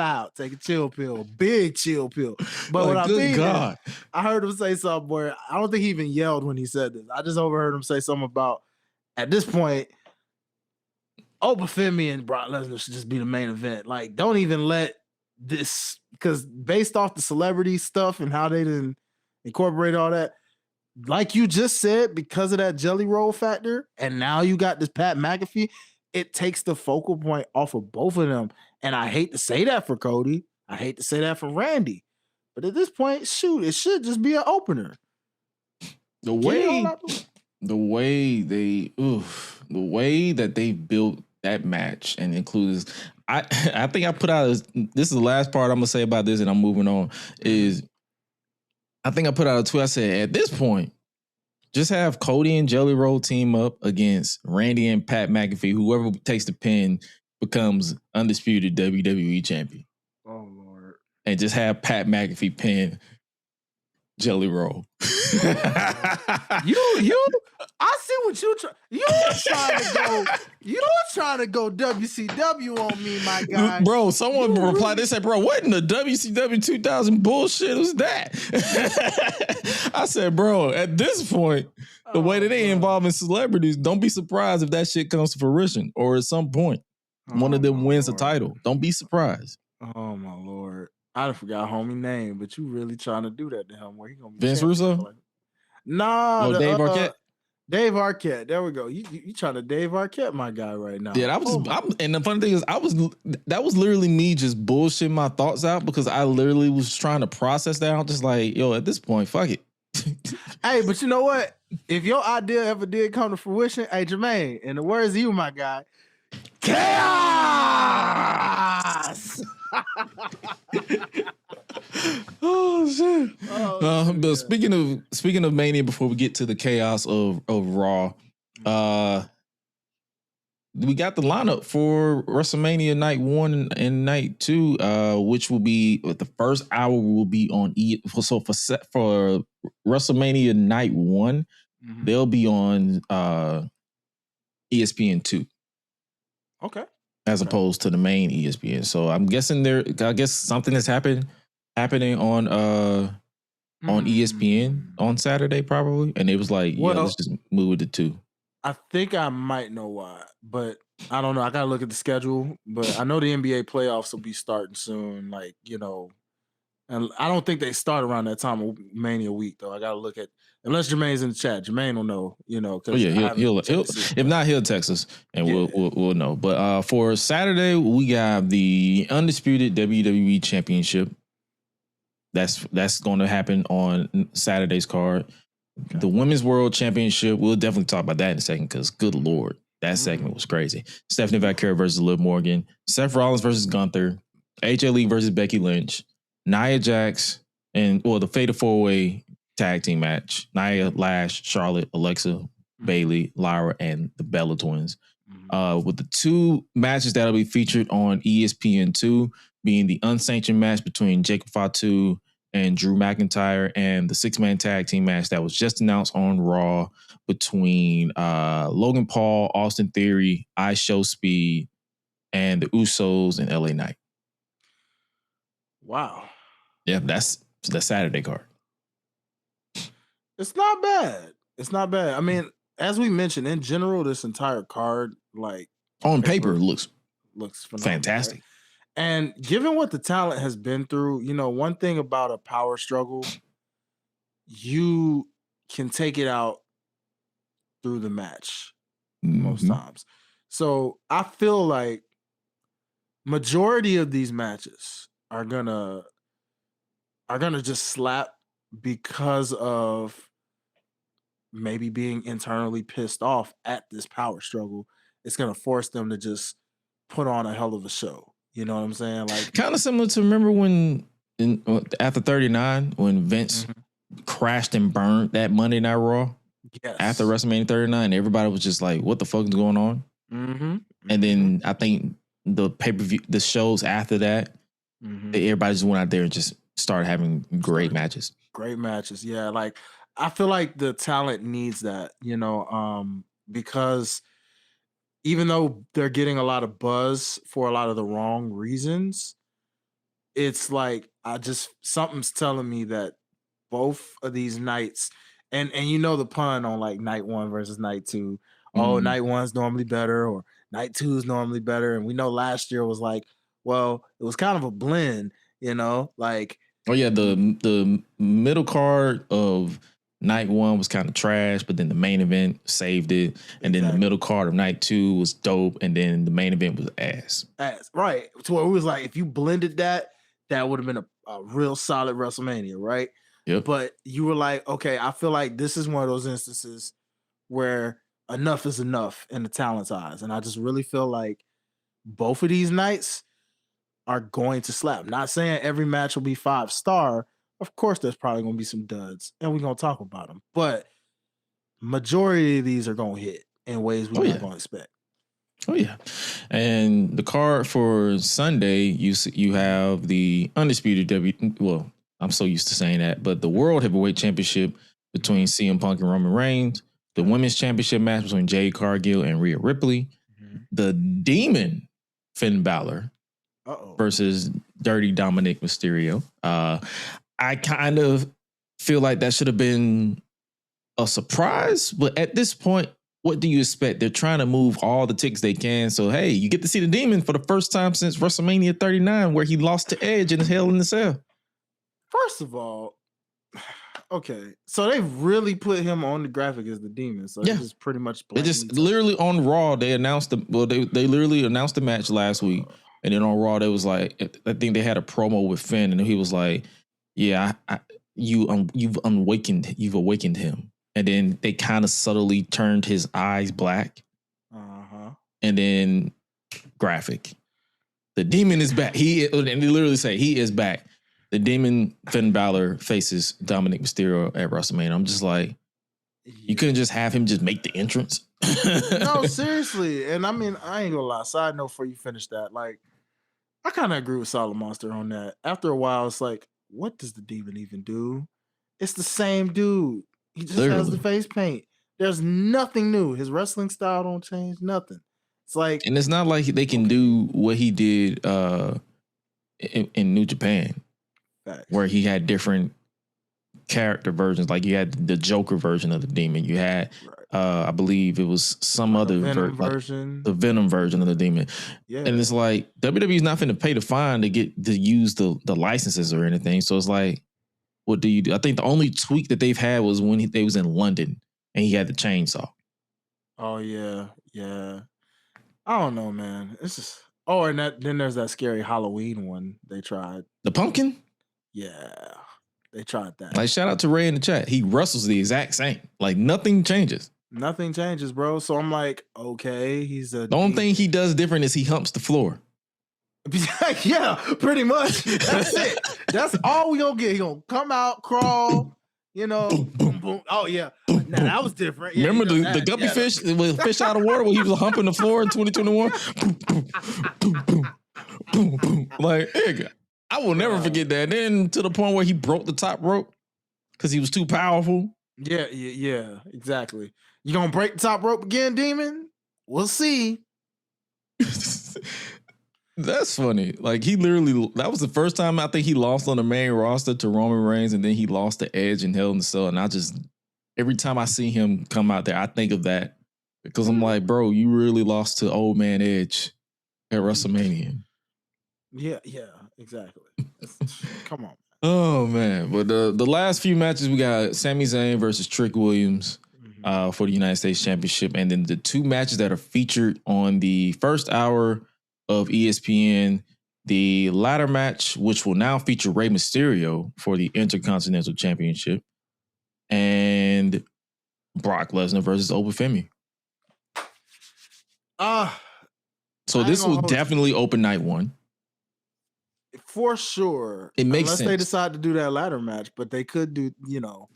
out. Take a chill pill. Big chill pill. But what I think is, I heard him say something where I don't think he even yelled when he said this. I just overheard him say something about, at this point, Oprah Femi and Brock Lesnar should just be the main event. Like, don't even let this, because based off the celebrity stuff and how they didn't incorporate all that, like you just said, because of that Jelly Roll factor, and now you got this Pat McAfee, it takes the focal point off of both of them. And I hate to say that for Cody. I hate to say that for Randy. But at this point, shoot, it should just be an opener. The way that they built that match and includes, I think I put out, this is the last part I'm gonna say about this, and I'm moving on. Is I think I put out a tweet. I said at this point, just have Cody and Jelly Roll team up against Randy and Pat McAfee. Whoever takes the pin becomes undisputed WWE champion. Oh Lord! And just have Pat McAfee pin Jelly Roll. I see what you try. You're trying to go WCW on me, my guy. Bro, someone replied. They said, "Bro, what in the WCW 2000 bullshit was that?" I said, "Bro, at this point, the way that they involving celebrities, don't be surprised if that shit comes to fruition, or at some point, one of them wins a title. Don't be surprised." Oh my Lord. I forgot homie name, but you really trying to do that to him? Where he gonna be? Vince Russo? Nah, Dave Arquette. Dave Arquette. There we go. You trying to Dave Arquette my guy right now. Yeah, and the funny thing is, that was literally me just bullshitting my thoughts out because I literally was trying to process that. I'm just like, yo, at this point, fuck it. Hey, but you know what? If your idea ever did come to fruition, hey, Jermaine, in the words of you, my guy, chaos. Oh shit! But speaking of Mania, before we get to the chaos of Raw, we got the lineup for WrestleMania Night 1 and Night 2, which will be the first hour will be on for WrestleMania Night 1, they'll be on ESPN 2. Okay. As opposed to the main ESPN. So I'm guessing I guess something is happening on ESPN on Saturday probably, and it was like, let's just move it to 2. I think I might know why, but I don't know. I gotta look at the schedule, but I know the NBA playoffs will be starting soon. Like, and I don't think they start around that time of Mania week though. I gotta look at, unless Jermaine's in the chat. Jermaine will know, he'll if not, he'll text us and we'll know. But for Saturday, we got the undisputed WWE Championship. That's going to happen on Saturday's card. Okay. The Women's World Championship, we'll definitely talk about that in a second because good Lord, that segment was crazy. Stephanie Vaquero versus Liv Morgan, Seth Rollins versus Gunther, AJ Lee versus Becky Lynch, Nia Jax, the Fatal 4-Way tag team match. Nia, Lash, Charlotte, Alexa, Bayley, Lyra, and the Bella Twins. With the 2 matches that'll be featured on ESPN2 being the unsanctioned match between Jacob Fatu and Drew McIntyre, and the 6-man tag team match that was just announced on Raw between Logan Paul, Austin Theory, I Show Speed, and the Usos and LA Knight. Wow. Yeah, that's the Saturday card. It's not bad. I mean, as we mentioned, in general, this entire card, like on paper, looks Right? fantastic. And given what the talent has been through, one thing about a power struggle, you can take it out through the match most times. So I feel like majority of these matches are gonna just slap because of maybe being internally pissed off at this power struggle. It's gonna force them to just put on a hell of a show. You know what I'm saying? Like, kind of similar to, remember when after 39 when Vince crashed and burned that Monday Night Raw? Yes. After WrestleMania 39, everybody was just like, what the fuck is going on? And then I think the pay-per-view, the shows after that, everybody just went out there and just started having great matches. Great matches. Yeah. Like, I feel like the talent needs that, because even though they're getting a lot of buzz for a lot of the wrong reasons, it's like, something's telling me that both of these nights, and the pun on like night 1 versus night 2. Oh, night 1's normally better, or night 2 is normally better. And we know last year was like, well, it was kind of a blend, like. Oh yeah, the middle card of night 1 was kind of trash, but then the main event saved it. And then the middle card of night 2 was dope. And then the main event was ass. Right. To where it was like, if you blended that would have been a real solid WrestleMania, right? Yep. But you were like, okay, I feel like this is one of those instances where enough is enough in the talent's eyes. And I just really feel like both of these nights are going to slap. Not saying every match will be 5-star. Of course, there's probably going to be some duds, and we're going to talk about them. But majority of these are going to hit in ways we're not going to expect. Oh, yeah. And the card for Sunday, you have the undisputed well, I'm so used to saying that, but the World Heavyweight Championship between CM Punk and Roman Reigns, the Women's Championship match between Jade Cargill and Rhea Ripley, the Demon Finn Balor versus Dirty Dominic Mysterio. I kind of feel like that should have been a surprise, but at this point, what do you expect? They're trying to move all the tickets they can. So, hey, you get to see the Demon for the first time since WrestleMania 39, where he lost to Edge in Hell in the Cell. First of all, Okay, so they really put him on the graphic as the demon. So Yeah. they just pretty much They just literally on Raw, they announced they literally announced the match last week. And then on Raw, they was like, I think they had a promo with Finn, and he was like, "Yeah, you've awakened him." And then they kind of subtly turned his eyes black, and then graphic. The demon is back. And they literally say he is back. The demon Finn Balor faces Dominic Mysterio at WrestleMania. I'm just like, you couldn't just have him just make the entrance. No, seriously. And I mean, I ain't gonna lie. Side note before you finish that, like, I kind of agree with Solid Monster on that. After a while, it's like, what does the demon even do? It's the same dude. He just has the face paint. There's nothing new. His wrestling style don't change. Nothing. It's like, and it's not like they can do what he did in New Japan, where he had different character versions. Like you had the Joker version of the demon. You had, I believe it was some other version, like the Venom version of the demon. Yeah. And it's like WWE's not finna pay the fine to get to use the licenses or anything. So it's like, what do you do? I think the only tweak that they've had was when they was in London and he had the chainsaw. Oh yeah, yeah. I don't know, man. It's just and then there's that scary Halloween one they tried. The pumpkin? Yeah. They tried that. Like, shout out to Ray in the chat. He wrestles the exact same. Like, nothing changes. Nothing changes, bro. So I'm like, okay, the only thing he does different is he humps the floor. Yeah, pretty much. That's it. That's all we gonna get. He gonna come out, crawl, boom, boom, boom. Oh yeah. Now that was different. Yeah, remember the guppy fish with fish out of water when he was humping the floor in 2021? Boom, boom, boom, boom, boom, boom. Like, I will never forget that. And then to the point where he broke the top rope because he was too powerful. Yeah, exactly. You gonna break the top rope again, Demon? We'll see. That's funny. Like, that was the first time I think he lost on the main roster to Roman Reigns, and then he lost to Edge and Hell in the Cell. And every time I see him come out there, I think of that because I'm like, bro, you really lost to old man Edge at WrestleMania. Yeah, exactly. Come on. Oh man. But the last few matches, we got Sami Zayn versus Trick Williams for the United States Championship. And then the two matches that are featured on the first hour of ESPN, the ladder match, which will now feature Rey Mysterio for the Intercontinental Championship, and Brock Lesnar versus Obafemi. So this will definitely open night one. For sure. It makes sense. Unless they decide to do that ladder match, but they could do,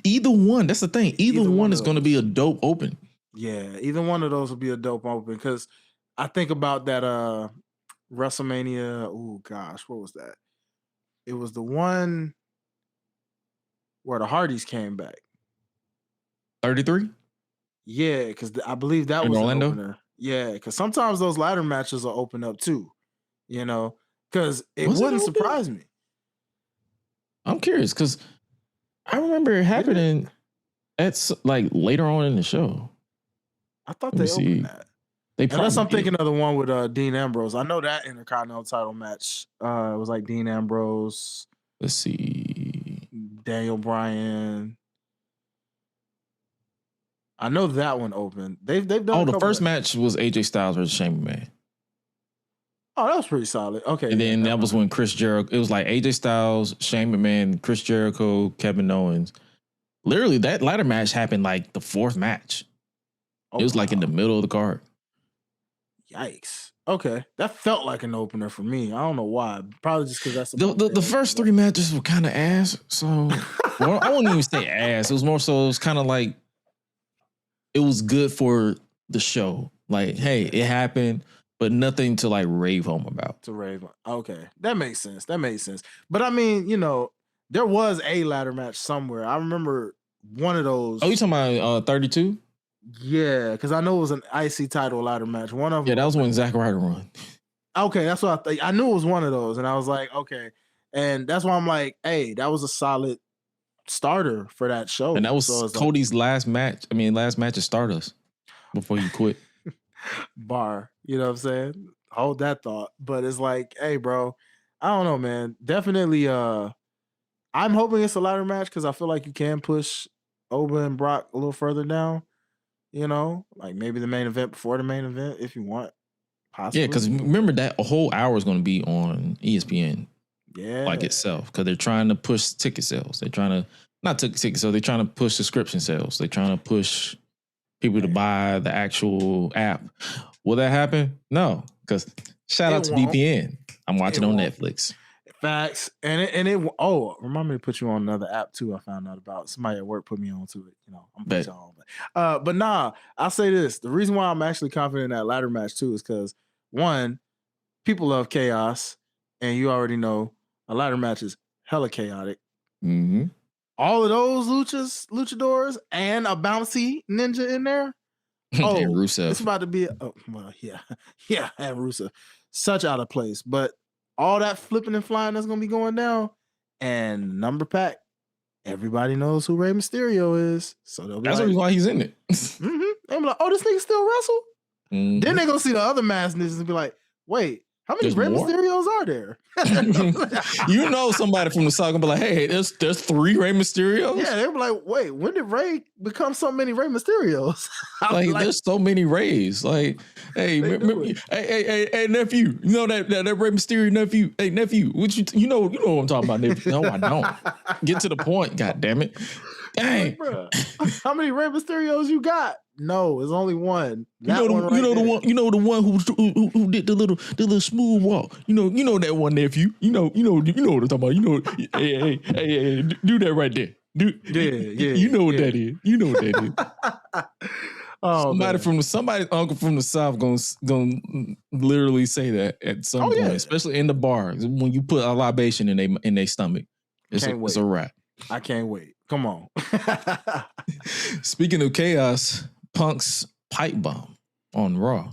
Either one. That's the thing. Either one is going to be a dope open. Yeah, either one of those will be a dope open because I think about that WrestleMania. Oh gosh, what was that? It was the one where the Hardys came back. 33? Yeah, because I believe that was Orlando. An opener. Yeah, because sometimes those ladder matches will open up too. Because it wouldn't surprise me. I'm curious because I remember it happening at like later on in the show. I thought they opened that. Unless I'm thinking of the one with Dean Ambrose. I know that Intercontinental title match. It was like Dean Ambrose. Let's see. Daniel Bryan. I know that one opened. They've done. Oh, the first match was AJ Styles versus Shane McMahon. Oh, that was pretty solid. Okay. And then that was when Chris Jericho, it was like AJ Styles, Shane McMahon, Chris Jericho, Kevin Owens. Literally, that ladder match happened like the fourth match. It was like in the middle of the card. Yikes. Okay. That felt like an opener for me. I don't know why. Probably just because that's the first three matches were kind of ass. So I wouldn't even say ass. It was more so, it was kind of like, it was good for the show. Like, hey, it happened. But nothing to like rave home about. Okay. That makes sense. But I mean, there was a ladder match somewhere. I remember one of those. Oh, you talking about 32? Yeah, because I know it was an IC title ladder match. One of them. Yeah, that was when Zack Ryder won. Okay, that's what I think. I knew it was one of those. And I was like, okay. And that's why I'm like, hey, that was a solid starter for that show. And that was Cody's last match. I mean, last match at Stardust before you quit. Bar, you know what I'm saying? Hold that thought. But it's like, hey, bro, I don't know, man. Definitely, I I'm hoping it's a ladder match because I feel like you can push Oba and Brock a little further down. You know, like maybe the main event before the main event if you want. Possibly. Yeah, because remember that a whole hour is going to be on ESPN. Yeah. Like itself, because they're trying to push ticket sales. They're trying to not ticket sales. They're trying to push subscription sales. They're trying to push people to buy the actual app. Will that happen? No, because shout out to VPN. I'm watching on Netflix. Facts. And remind me to put you on another app too. I found out about somebody at work put me on to it. You know, I'm put y'all on. But nah, I'll say this. The reason why I'm actually confident in that ladder match too is because one, people love chaos, and you already know a ladder match is hella chaotic. Mm-hmm. All of those luchadors and a bouncy ninja in there. Oh, and Rusev. It's about to be yeah, and Rusev. Such out of place. But all that flipping and flying that's gonna be going down, and number pack, everybody knows who Rey Mysterio is. So they'll be that's why he's in it. Mm-hmm. They'll be like, oh, this nigga still wrestle? Mm-hmm. Then they gonna see the other masked ninjas and be like, wait, how many Rey Mysterios are there? You know somebody from the South gonna be like, hey, there's 3 Rey Mysterios? Yeah, they'll be like, wait, when did Rey become so many Rey Mysterios? like there's so many Reys. Like, hey, hey, nephew, you know that Rey Mysterio nephew? Hey, nephew, what you know what I'm talking about, nephew? No, I don't. Get to the point, god damn it. Dang. Like, how many Rey Mysterios you got? No, it's only one. You know the one who did the little smooth walk. You know that one, nephew. You know what I'm talking about. You know, hey, do that right there. You know what that is. You know what that is. Somebody's uncle from the South gonna literally say that at some point, especially in the bar when you put a libation in their stomach. It's a wrap. I can't wait. Come on. Speaking of chaos, Punk's Pipebomb on Raw.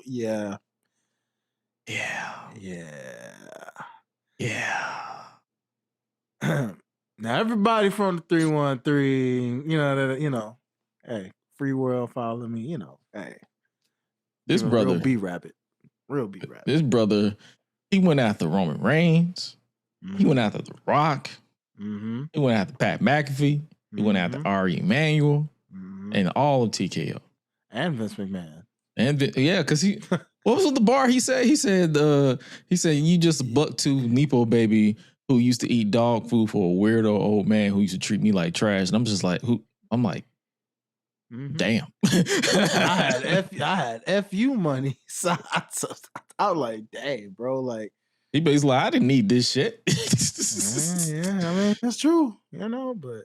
Yeah. Now everybody from the 313, hey, free world, follow me, hey. This brother, real B-Rabbit. This brother, he went after Roman Reigns. Mm-hmm. He went after The Rock. Mm-hmm. He went after Pat McAfee. He went after Ari Emanuel and all of TKO. And Vince McMahon. And because he, what was on the bar? He said, you just a $1.2 Nepo baby who used to eat dog food for a weirdo old man who used to treat me like trash. And I'm just like, damn. I had FU money. So I was like, dang, bro. Like, he basically like, I didn't need this shit. Yeah, I mean, that's true. But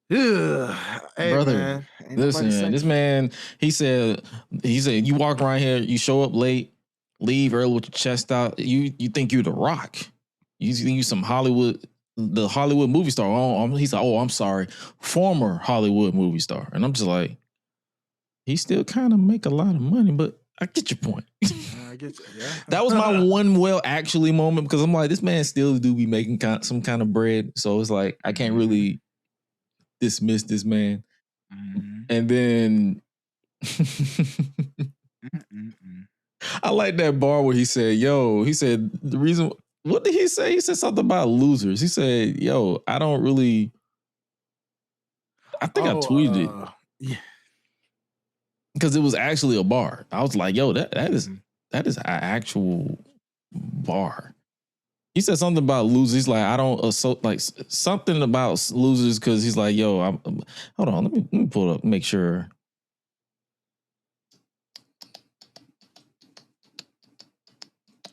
hey, brother, man, listen, this man, he said, you walk around here, you show up late, leave early with your chest out. You think you're The Rock. You think you some the Hollywood movie star. He's like, I'm sorry, former Hollywood movie star. And I'm just like, he still kind of make a lot of money, but I get your point. I get you. Yeah. That was my one actually moment because I'm like, this man still do be making some kind of bread. So it's like, I can't really dismiss this man. Mm-hmm. And then I like that bar where he said, the reason, what did he say? He said something about losers. He said, I don't really, I think I tweeted it. Yeah. Because it was actually a bar. I was like, that is an actual bar. He said something about losers. He's like, I don't like something about losers because he's like, hold on, let me pull it up, make sure.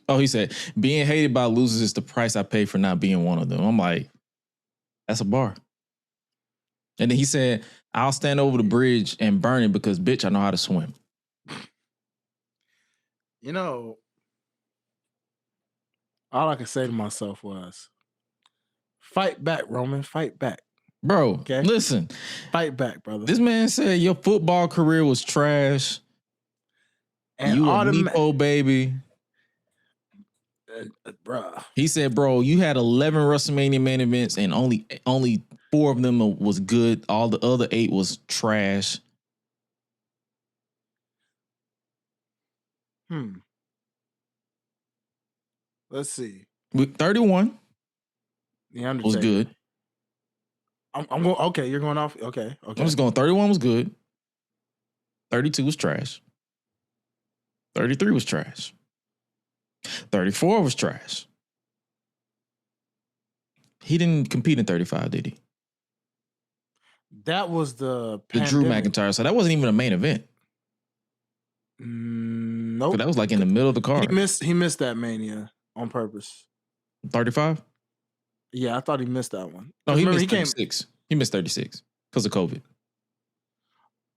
Oh, he said, being hated by losers is the price I pay for not being one of them. I'm like, that's a bar. And then he said, I'll stand over the bridge and burn it because, bitch, I know how to swim. All I could say to myself was, fight back, Roman, fight back. Bro, okay? Listen. Fight back, brother. This man said your football career was trash. And you a Nepo baby. Bruh. He said, bro, you had 11 WrestleMania main events and only 4 of them was good. All the other 8 was trash. Let's see. 31 The Undertaker was good. I'm going. Okay, you're going off. Okay. I'm just going. 31 was good. 32 was trash. 33 was trash. 34 was trash. He didn't compete in 35, did he? That was the Drew McIntyre. So that wasn't even a main event. Nope. That was like in the middle of the card. He missed that Mania on purpose. 35? Yeah, I thought he missed that one. No, he missed 36. He missed 36 because of COVID.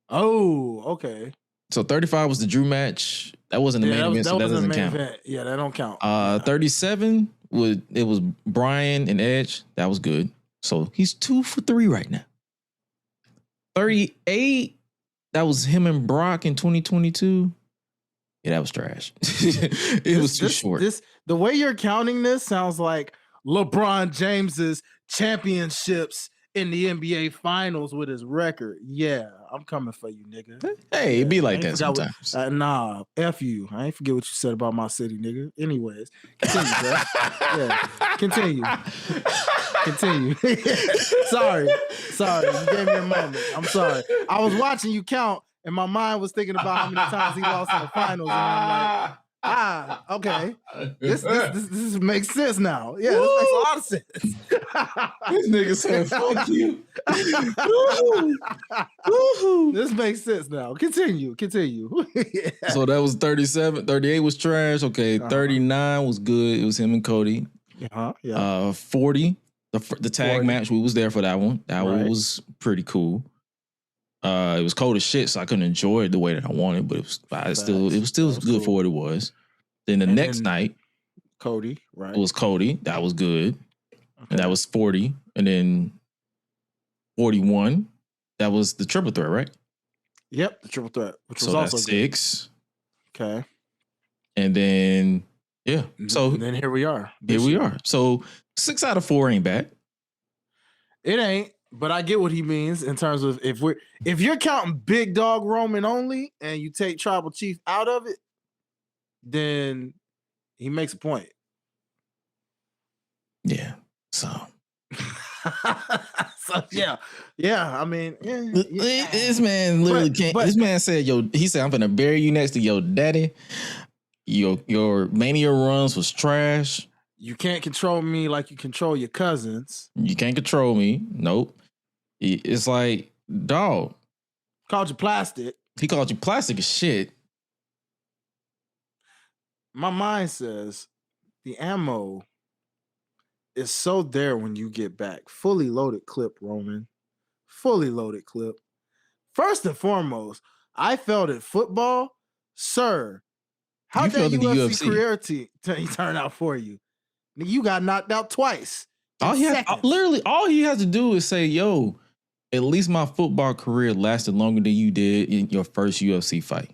Oh, okay. So 35 was the Drew match. That wasn't the main event, so that doesn't count. Yeah, that don't count. 37 was Bryan and Edge. That was good. So he's 2 for 3 right now. 38, that was him and Brock in 2022. Yeah, that was trash. It was too short. The way you're counting this sounds like LeBron James's championships in the NBA Finals with his record. Yeah, I'm coming for you, nigga. Hey, it be like that sometimes. Nah, F you. I ain't forget what you said about my city, nigga. Anyways, continue, bro. Yeah, continue. Sorry. You gave me a moment. I'm sorry. I was watching you count, and my mind was thinking about how many times he lost in the finals, and I'm like, okay. This makes sense now. Yeah, this makes a lot of sense. This nigga said, fuck you. This makes sense now. Continue. Yeah. So that was 37. 38 was trash. Okay, 39 was good. It was him and Cody. Yeah. 40, the tag 40. match, we was there for that one. That one was pretty cool. It was cold as shit, so I couldn't enjoy it the way that I wanted, but it was still good for what it was. Then the next night, Cody, right? It was Cody. That was good. Okay. And that was 40. And then 41, that was the triple threat, right? Yep, the triple threat, which was so also that's 6. Good. Okay. And then so and then here we are. So 6 out of 4 ain't bad. It ain't. But I get what he means in terms of if you're counting Big Dog Roman only and you take Tribal Chief out of it, then he makes a point. Yeah. So yeah. I mean, this man literally can't. This man said, he said, I'm gonna bury you next to your daddy. Your Mania runs was trash. You can't control me like you control your cousins. You can't control me. Nope. It's like, dog. Called you plastic. He called you plastic as shit. My mind says the ammo is so there when you get back. Fully loaded clip, Roman. Fully loaded clip. First and foremost, I felt it football. Sir, how'd that UFC career turn out for you? You got knocked out twice. All he has to do is say, yo, at least my football career lasted longer than you did in your first UFC fight.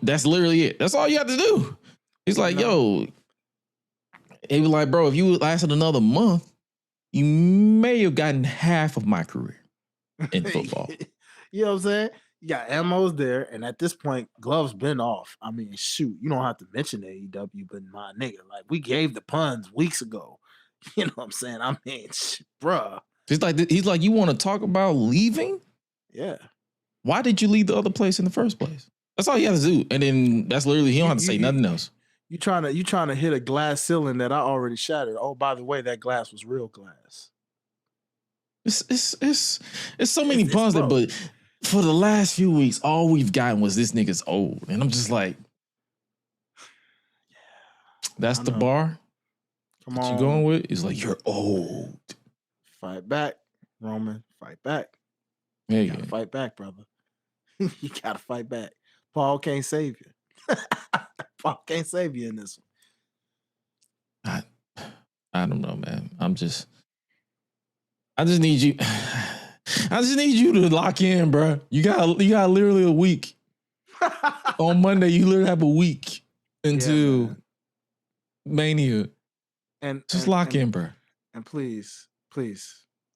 That's literally it. That's all you have to do. He's like, yo, he was like, bro, if you lasted another month, you may have gotten half of my career in football. You know what I'm saying? You got ammos there, and at this point, gloves been off. I mean, shoot, you don't have to mention AEW, but my nigga, like, we gave the puns weeks ago. You know what I'm saying? I mean, bruh. He's like, you want to talk about leaving? Yeah. Why did you leave the other place in the first place? That's all you have to do. And then that's literally, he don't have to say nothing else. You trying to hit a glass ceiling that I already shattered. Oh, by the way, that glass was real glass. It's so many puns that, but for the last few weeks, all we've gotten was this nigga's old. And I'm just like, that's the bar? Come on. You going with? It's like, you're old. Fight back, Roman. Fight back. Yeah, you gotta fight back, brother. You gotta fight back. Paul can't save you. Paul can't save you in this one. I don't know, man. I just need you. I just need you to lock in, bro. You got literally a week. On Monday, you literally have a week until Mania. And just lock in, bro. And please,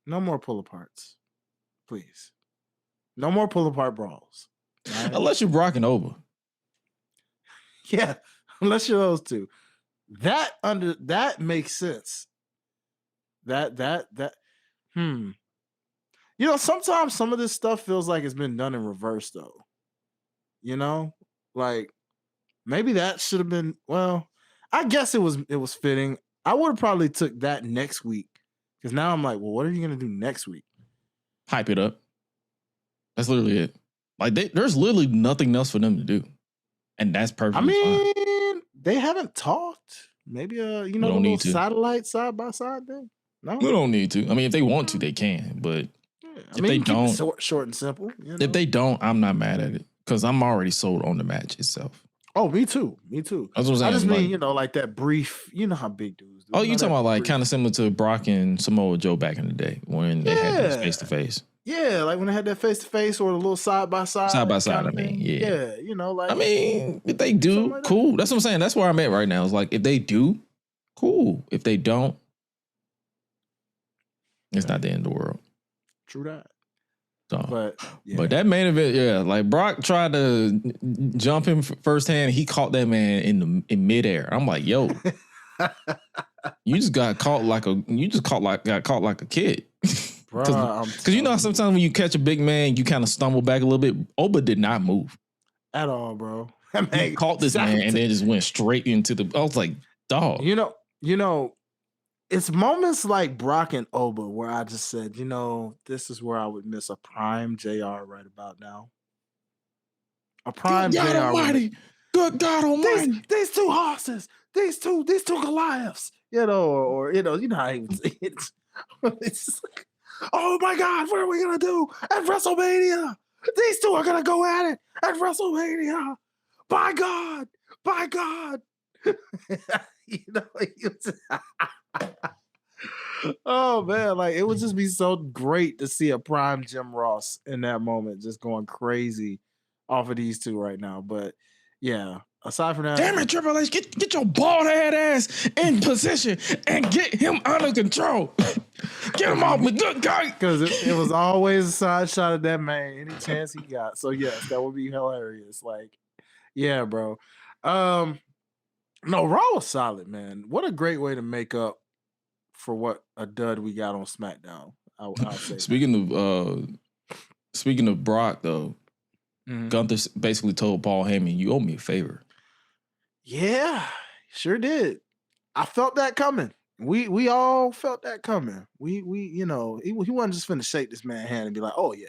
no more pull aparts. Please. No more pull apart brawls. Right? Unless you're Brock and Oba. Yeah. Unless you're those two. That makes sense. You know, sometimes some of this stuff feels like it's been done in reverse, though. You know, like maybe that should have been. Well, I guess it was fitting. I would have probably took that next week because now I'm like, well, what are you gonna do next week? Hype it up. That's literally it. Like there's literally nothing else for them to do, and that's perfectly fine. They haven't talked. Maybe a little satellite side by side thing. No, we don't need to. I mean, if they want to, they can. But if they don't, short and simple. You know? If they don't, I'm not mad at it because I'm already sold on the match itself. Oh, me too. That's what I'm saying. I just mean, like that brief. You know how big dudes do. Oh, you talking about like kind of similar to Brock and Samoa Joe back in the day when they had this face to face. Yeah, like when they had that face to face or the little side by side. Side by side. I mean, yeah. Like. I mean, if they do, like cool. That's what I'm saying. That's where I'm at right now. It's like if they do, cool. If they don't, it's not the end of the world. True that. So, but But that main event, like Brock tried to jump him firsthand. He caught that man in midair. I'm like, yo, you just got caught like a kid. Because you know sometimes when you catch a big man, you kind of stumble back a little bit. Oba did not move at all, bro. He caught this man and then just went straight into the. I was like, dog. You know, it's moments like Brock and Oba where I just said, this is where I would miss a prime JR right about now. A prime JR. Almighty. Good God Almighty. These two horses. These two Goliaths. Or you know how he was. It's just like, oh my God, what are we gonna do at WrestleMania? These two are gonna go at it at WrestleMania. By God. Oh man, like it would just be so great to see a prime Jim Ross in that moment, just going crazy off of these two right now. But yeah, aside from that, damn it, Triple H, get your bald head ass in position and get him under control. Get him off me, good guy. Because it was always a side shot of that man any chance he got. So yes, that would be hilarious. Like, yeah, bro. No, Raw was solid, man. What a great way to make up for what a dud we got on SmackDown. I'll say. Speaking of Brock, though, Gunther basically told Paul Heyman, "You owe me a favor." Yeah, sure did. I felt that coming. We all felt that coming. He wasn't just finna shake this man's hand and be like, "Oh yeah,"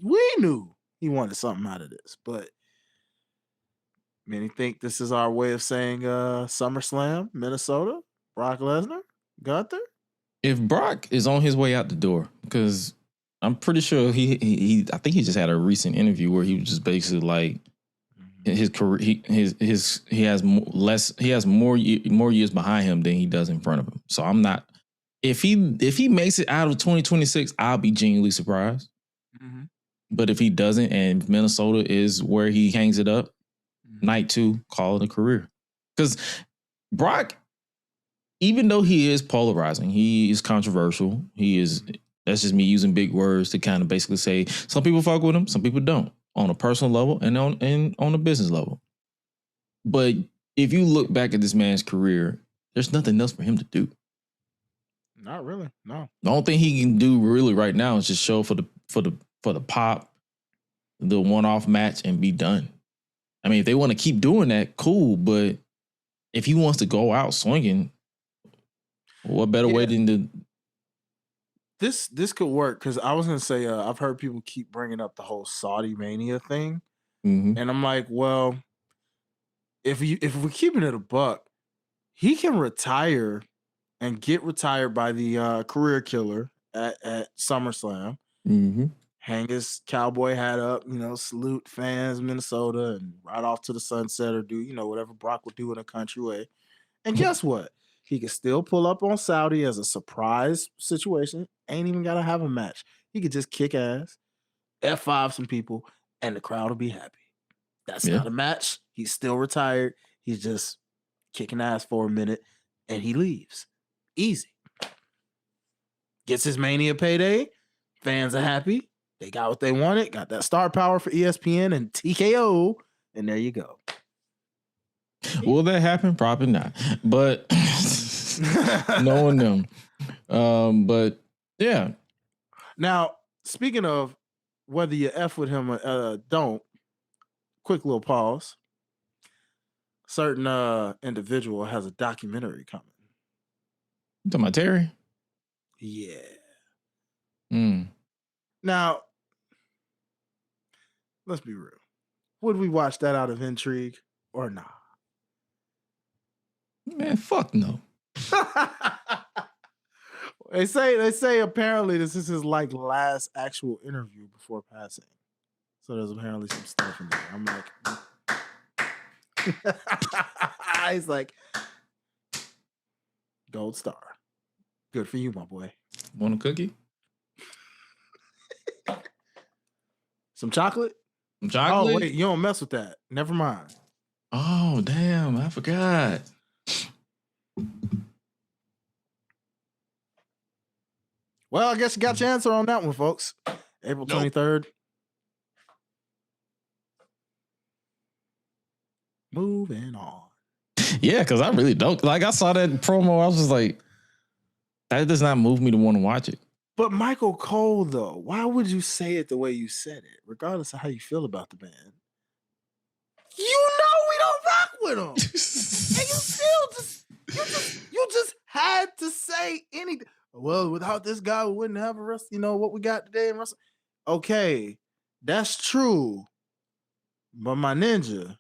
we knew he wanted something out of this, but. Many think this is our way of saying SummerSlam, Minnesota, Brock Lesnar, Gunther. If Brock is on his way out the door, because I'm pretty sure I think he just had a recent interview where he was just basically like his career, he has more years behind him than he does in front of him. So I'm not. If he makes it out of 2026, I'll be genuinely surprised. Mm-hmm. But if he doesn't, and Minnesota is where he hangs it up. Night 2, call it a career. Because Brock, even though he is polarizing, he is controversial. That's just me using big words to kind of basically say some people fuck with him, some people don't, on a personal level and on a business level. But if you look back at this man's career, there's nothing else for him to do. Not really, no. The only thing he can do really right now is just show for the pop, the one-off match, and be done. I mean, if they want to keep doing that, cool. But if he wants to go out swinging, what better way than to? This could work because I was gonna say I've heard people keep bringing up the whole Saudi Mania thing, and I'm like, well, if we're keeping it a buck, he can retire and get retired by the career killer at SummerSlam. Mm-hmm. Hang his cowboy hat up, salute fans, Minnesota, and ride off to the sunset or do, whatever Brock would do in a country way. And guess what? He could still pull up on Saudi as a surprise situation. Ain't even got to have a match. He could just kick ass, F5 some people, and the crowd will be happy. That's not a match. He's still retired. He's just kicking ass for a minute, and he leaves. Easy. Gets his Mania payday. Fans are happy. They got what they wanted, got that star power for ESPN and TKO, and there you go. Will that happen? Probably not. But knowing them. But yeah. Now, speaking of whether you F with him or don't, quick little pause. Certain individual has a documentary coming. You talking about Terry? Yeah. Mm. Now, let's be real. Would we watch that out of intrigue or not? Man, fuck no. They say apparently this is his like last actual interview before passing. So there's apparently some stuff in there. I'm like, he's like, gold star. Good for you, my boy. Want a cookie? Some chocolate? Some chocolate? Oh, wait, you don't mess with that. Never mind. Oh, damn, I forgot. Well, I guess you got your answer on that one, folks. April 23rd. Moving on. Yeah, because I really don't. Like, I saw that promo. I was just like, that does not move me to want to watch it. But Michael Cole, though, why would you say it the way you said it, regardless of how you feel about the band? You know we don't rock with them. And you just had to say anything. Well, without this guy, we wouldn't have a wrestle. You know what we got today in wrestling. Okay, that's true. But my ninja,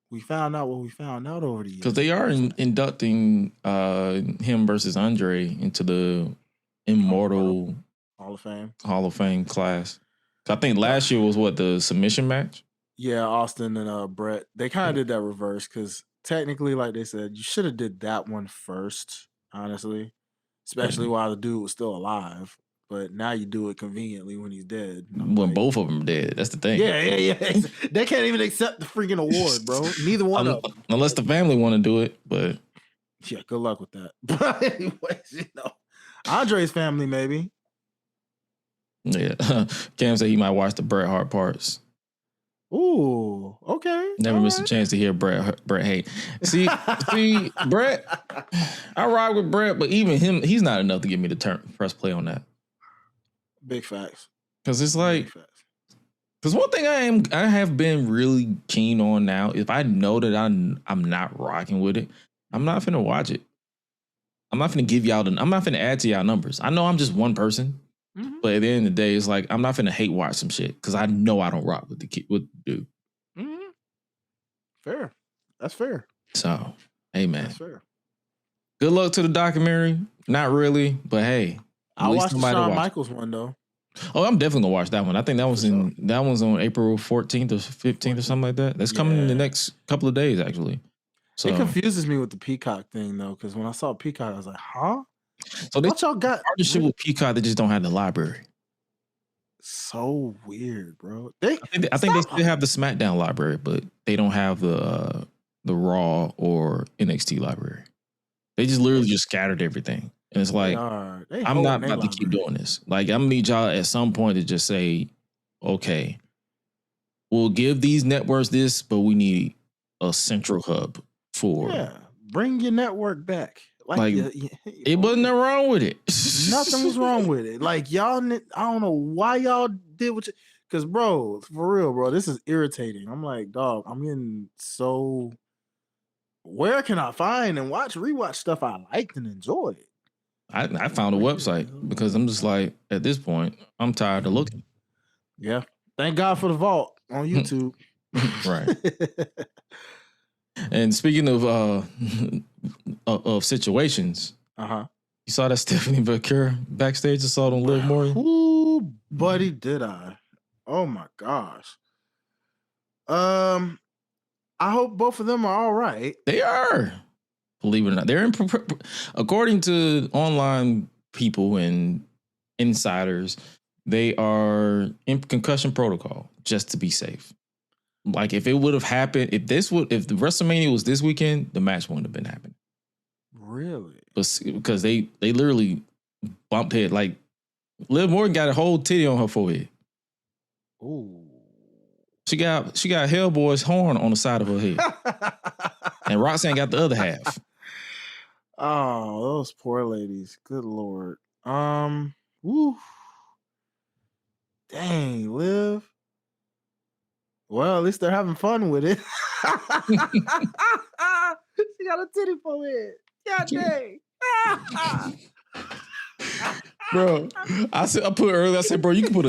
we found out what we found out over the years. Because they are inducting him versus Andre into the Immortal Hall of Fame class. I think last year was the submission match? Yeah, Austin and Brett. They kind of did that reverse because technically, like they said, you should have did that one first, honestly. Especially while the dude was still alive. But now you do it conveniently when he's dead. When both of them are dead. That's the thing. Yeah. They can't even accept the freaking award, bro. Neither one of them. Unless the family want to do it, but... Yeah, good luck with that. But anyways, Andre's family, maybe. Yeah. Cam said he might watch the Bret Hart parts. Ooh, okay. Never missed a chance to hear Bret hate. See, Bret, I ride with Bret, but even him, he's not enough to get me to press play on that. Big facts. Because it's like, because one thing I have been really keen on now, if I know that I'm not rocking with it, I'm not finna watch it. I'm not finna give y'all I'm not finna add to y'all numbers. I know I'm just one person. Mm-hmm. But at the end of the day, it's like I'm not finna hate watch some shit because I know I don't rock with the dude. Mm-hmm. Fair, that's fair. So, hey man, that's fair. Good luck to the documentary. Not really, but hey, I watched the Shawn Michaels one though. Oh, I'm definitely gonna watch that one. I think that one's on April 14th or 15th or something like that. That's coming in the next couple of days, actually. So it confuses me with the Peacock thing though, because when I saw Peacock, I was like, huh? So what y'all got? Partnership with Peacock, they just don't have the library. So weird, bro. I think they still have the SmackDown library, but they don't have the Raw or NXT library. They just literally just scattered everything, and it's like I'm not about to keep doing this. Like I'm gonna need y'all at some point to just say, okay, we'll give these networks this, but we need a central hub for bring your network back. Like it wasn't nothing wrong with it. Nothing was wrong with it. Like y'all, I don't know why y'all did what you, because bro, for real, bro, this is irritating. I'm like, dog, I'm getting so. Where can I find and rewatch stuff I liked and enjoyed? I found a website because I'm just like, at this point, I'm tired of looking. Yeah, thank God for the vault on YouTube. Right. And speaking of situations, you saw that Stephanie Becker backstage assault on Liv Morgan? Ooh, buddy, did I? Oh my gosh. I hope both of them are all right. They are. Believe it or not, they're in. According to online people and insiders, they are in concussion protocol just to be safe. Like if it would have happened, if the WrestleMania was this weekend, the match wouldn't have been happening. Really? Because they literally bumped head. Like Liv Morgan got a whole titty on her forehead. Ooh. She got Hellboy's horn on the side of her head. and Roxanne got the other half. Oh, those poor ladies. Good Lord. Woo. Dang, Liv. Well, at least they're having fun with it. She got a titty forehead. God dang. Bro, I put earlier. I said, bro, you could go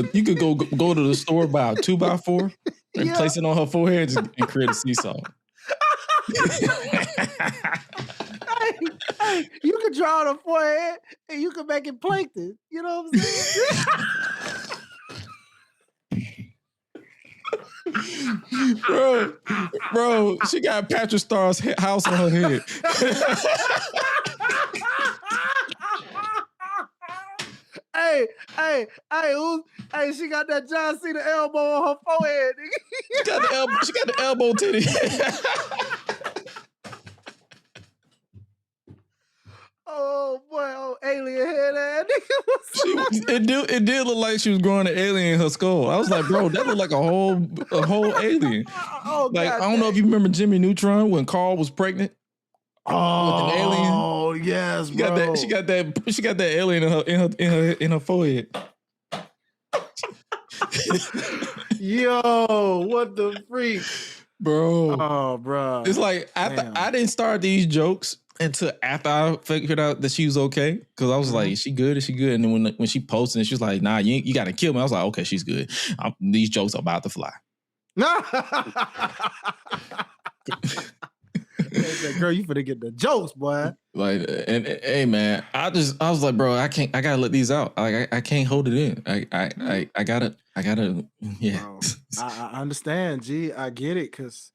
to the store, buy a 2x4 and place it on her forehead and create a seesaw. Hey, you can draw on her forehead and you can make it plankton. You know what I'm saying? Bro, she got Patrick Starr's house on her head. Hey, she got that John Cena elbow on her forehead. She got the elbow titty. Oh boy, alien head ass nigga. It did look like she was growing an alien in her skull. I was like, bro, that looked like a whole alien. Oh, like, God, I don't know if you remember Jimmy Neutron when Carl was pregnant. Oh, with an alien. Oh yes, bro. She got that alien in her forehead. Yo, what the freak, bro? Oh, bro. It's like I didn't start these jokes until after I figured out that she was okay, because I was like, "Is she good? Is she good?" And then when she posted, and she was like, "Nah, you got to kill me." I was like, "Okay, she's good." These jokes are about to fly. Girl, you finna get the jokes, boy. Like, and hey, man, I was like, bro, I gotta let these out. Like, I can't hold it in. I gotta, yeah. Bro, I understand, G. I get it, cause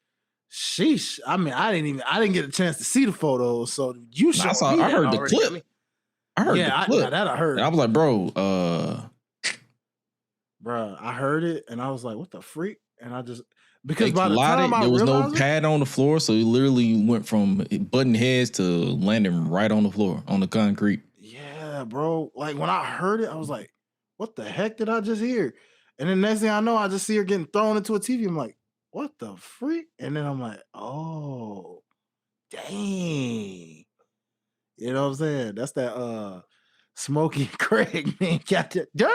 sheesh. I mean, I didn't get a chance to see the photos, so you showed me. I heard the already. clip. I heard the clip. That I heard. And I was like, bro, I heard it, and I was like, what the freak? And I just. Because by the time there was no pad on the floor, so it literally went from butting heads to landing right on the floor on the concrete. Yeah, bro. Like when I heard it, I was like, "What the heck did I just hear?" And then next thing I know, I just see her getting thrown into a TV. I'm like, "What the freak?" And then I'm like, "Oh, dang!" You know what I'm saying? That's that Smokey Craig man. Got that. Damn!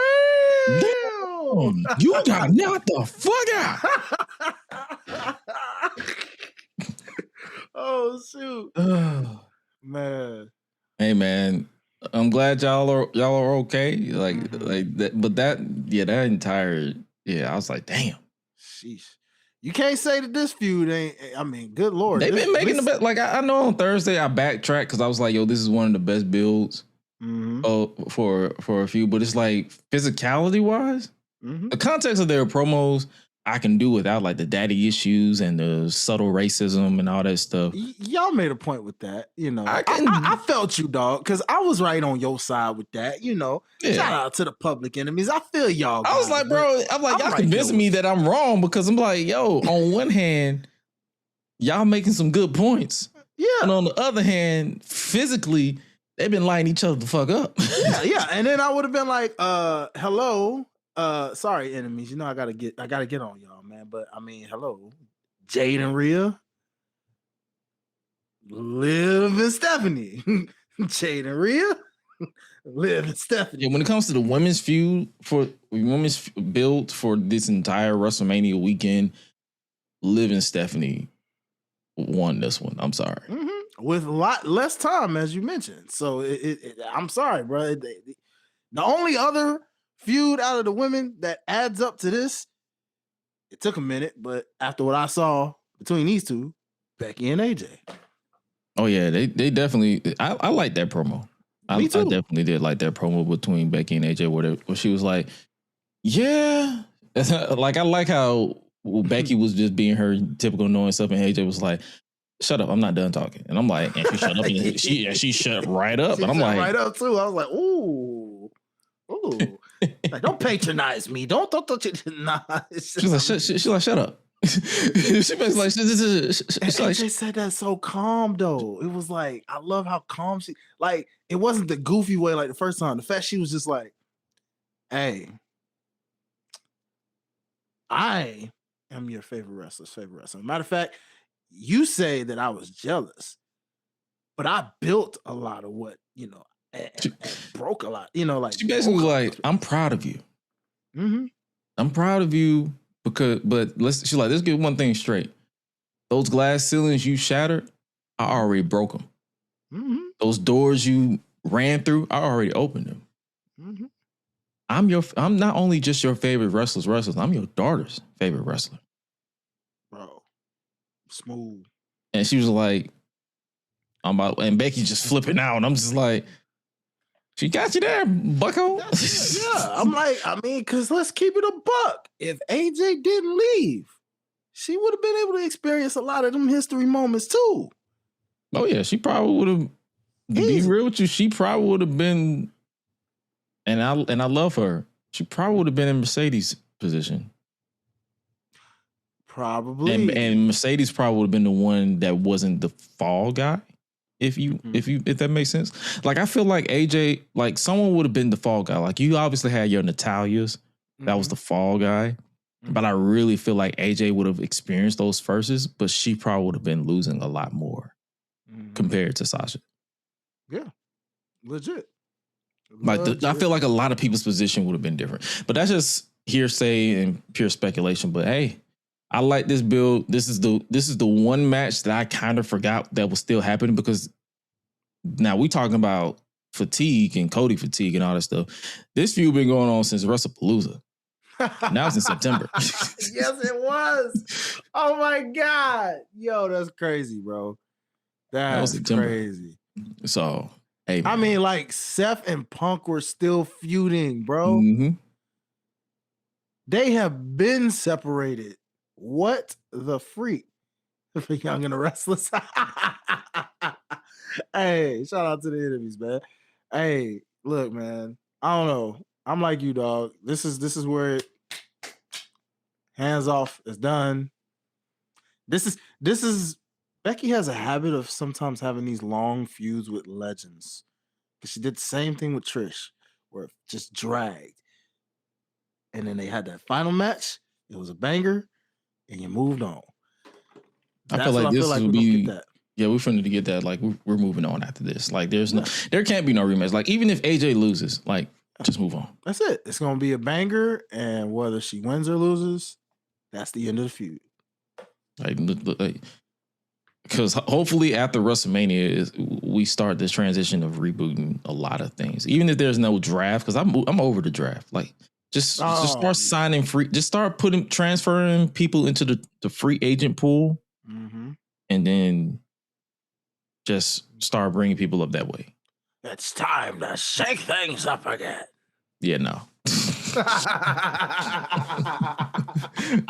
You got knocked the fuck out. Oh shoot, man. Hey man, I'm glad y'all are okay. Like that, but that entire I was like, damn. Sheesh. You can't say that this feud ain't. I mean, good Lord, They've been making the best. Like I know on Thursday I backtracked because I was like, yo, this is one of the best builds for a feud. But it's like physicality wise, the context of their promos I can do without like the daddy issues and the subtle racism and all that stuff. Y'all made a point with that, you know. I felt you, dog, because I was right on your side with that, you know. Yeah. Shout out to the public enemies. I feel y'all. I was like, bro, I'm like, y'all convincing me that I'm wrong because I'm like, yo, on one hand, y'all making some good points. Yeah. And on the other hand, physically, they've been lighting each other the fuck up. Yeah. And then I would have been like, hello. Sorry, enemies. You know I gotta get on y'all, man. But I mean, hello, Jade and Rhea, Liv and Stephanie, Jade and Rhea, Liv and Stephanie. Yeah, when it comes to the women's build for this entire WrestleMania weekend, Liv and Stephanie won this one. I'm sorry, with a lot less time, as you mentioned. So I'm sorry, bro. The only other feud out of the women that adds up to this, it took a minute, but after what I saw between these two, Becky and AJ. Oh yeah, they definitely. I like that promo. Me too. I definitely did like that promo between Becky and AJ, where she was like, "Yeah," like I like how Becky was just being her typical annoying stuff, and AJ was like, "Shut up, I'm not done talking," and I'm like, and she shut up, and she shut right up, and I'm like, right up too. I was like, ooh. Like, don't patronize me. Don't patronize. She's like, shut up. She basically like, she said that so calm though. It was like, I love how calm she. Like, it wasn't the goofy way like the first time. The fact she was just like, "Hey, I am your favorite wrestler's favorite wrestler." Matter of fact, you say that I was jealous, but I built a lot of what, and broke a lot, like she basically was like, I'm proud of you. Mm-hmm. I'm proud of you she's like, let's get one thing straight. Those glass ceilings you shattered, I already broke them. Mm-hmm. Those doors you ran through, I already opened them. Mm-hmm. I'm not only just your favorite wrestler, I'm your daughter's favorite wrestler. Bro, smooth. And she was like, and Becky just flipping out. And I'm just like, she got you there, bucko. Yeah, I'm like, because let's keep it a buck. If AJ didn't leave, she would have been able to experience a lot of them history moments too. Oh yeah, she probably would have. To be real with you, she probably would have been. And I love her. She probably would have been in Mercedes' position. Probably. And Mercedes probably would have been the one that wasn't the fall guy. If that makes sense. Like, I feel like AJ, like, someone would have been the fall guy. Like, you obviously had your Natalias. That was the fall guy. But I really feel like AJ would have experienced those firsts, but she probably would have been losing a lot more compared to Sasha. Yeah. Legit. Like, I feel like a lot of people's position would have been different. But that's just hearsay and pure speculation. But hey, I like this build. This is the one match that I kind of forgot that was still happening, because now we talking about fatigue and Cody fatigue and all that stuff. This feud been going on since WrestlePalooza. Now it's in September. Yes, it was. Oh my God. Yo, that's crazy, bro. That's crazy. So, hey, man. I mean, like, Seth and Punk were still feuding, bro. Mm-hmm. They have been separated. What the freak? For Young and the Restless. Hey, shout out to the enemies, man. Hey, look, man. I don't know. I'm like you, dog. This is where hands off is done. This is Becky has a habit of sometimes having these long feuds with legends. She did the same thing with Trish, where it just dragged. And then they had that final match. It was a banger, and you moved on. I feel like this will be. Yeah, we're finna to get that. Like, we're moving on after this. Like, there can't be no rematch. Like, even if AJ loses, like, just move on. That's it. It's gonna be a banger, and whether she wins or loses, that's the end of the feud. Like, because hopefully after WrestleMania, we start this transition of rebooting a lot of things. Even if there's no draft, because I'm over the draft. Like, just start signing free. Just start transferring people into the free agent pool, and then just start bringing people up that way. It's time to shake things up again. Yeah, no.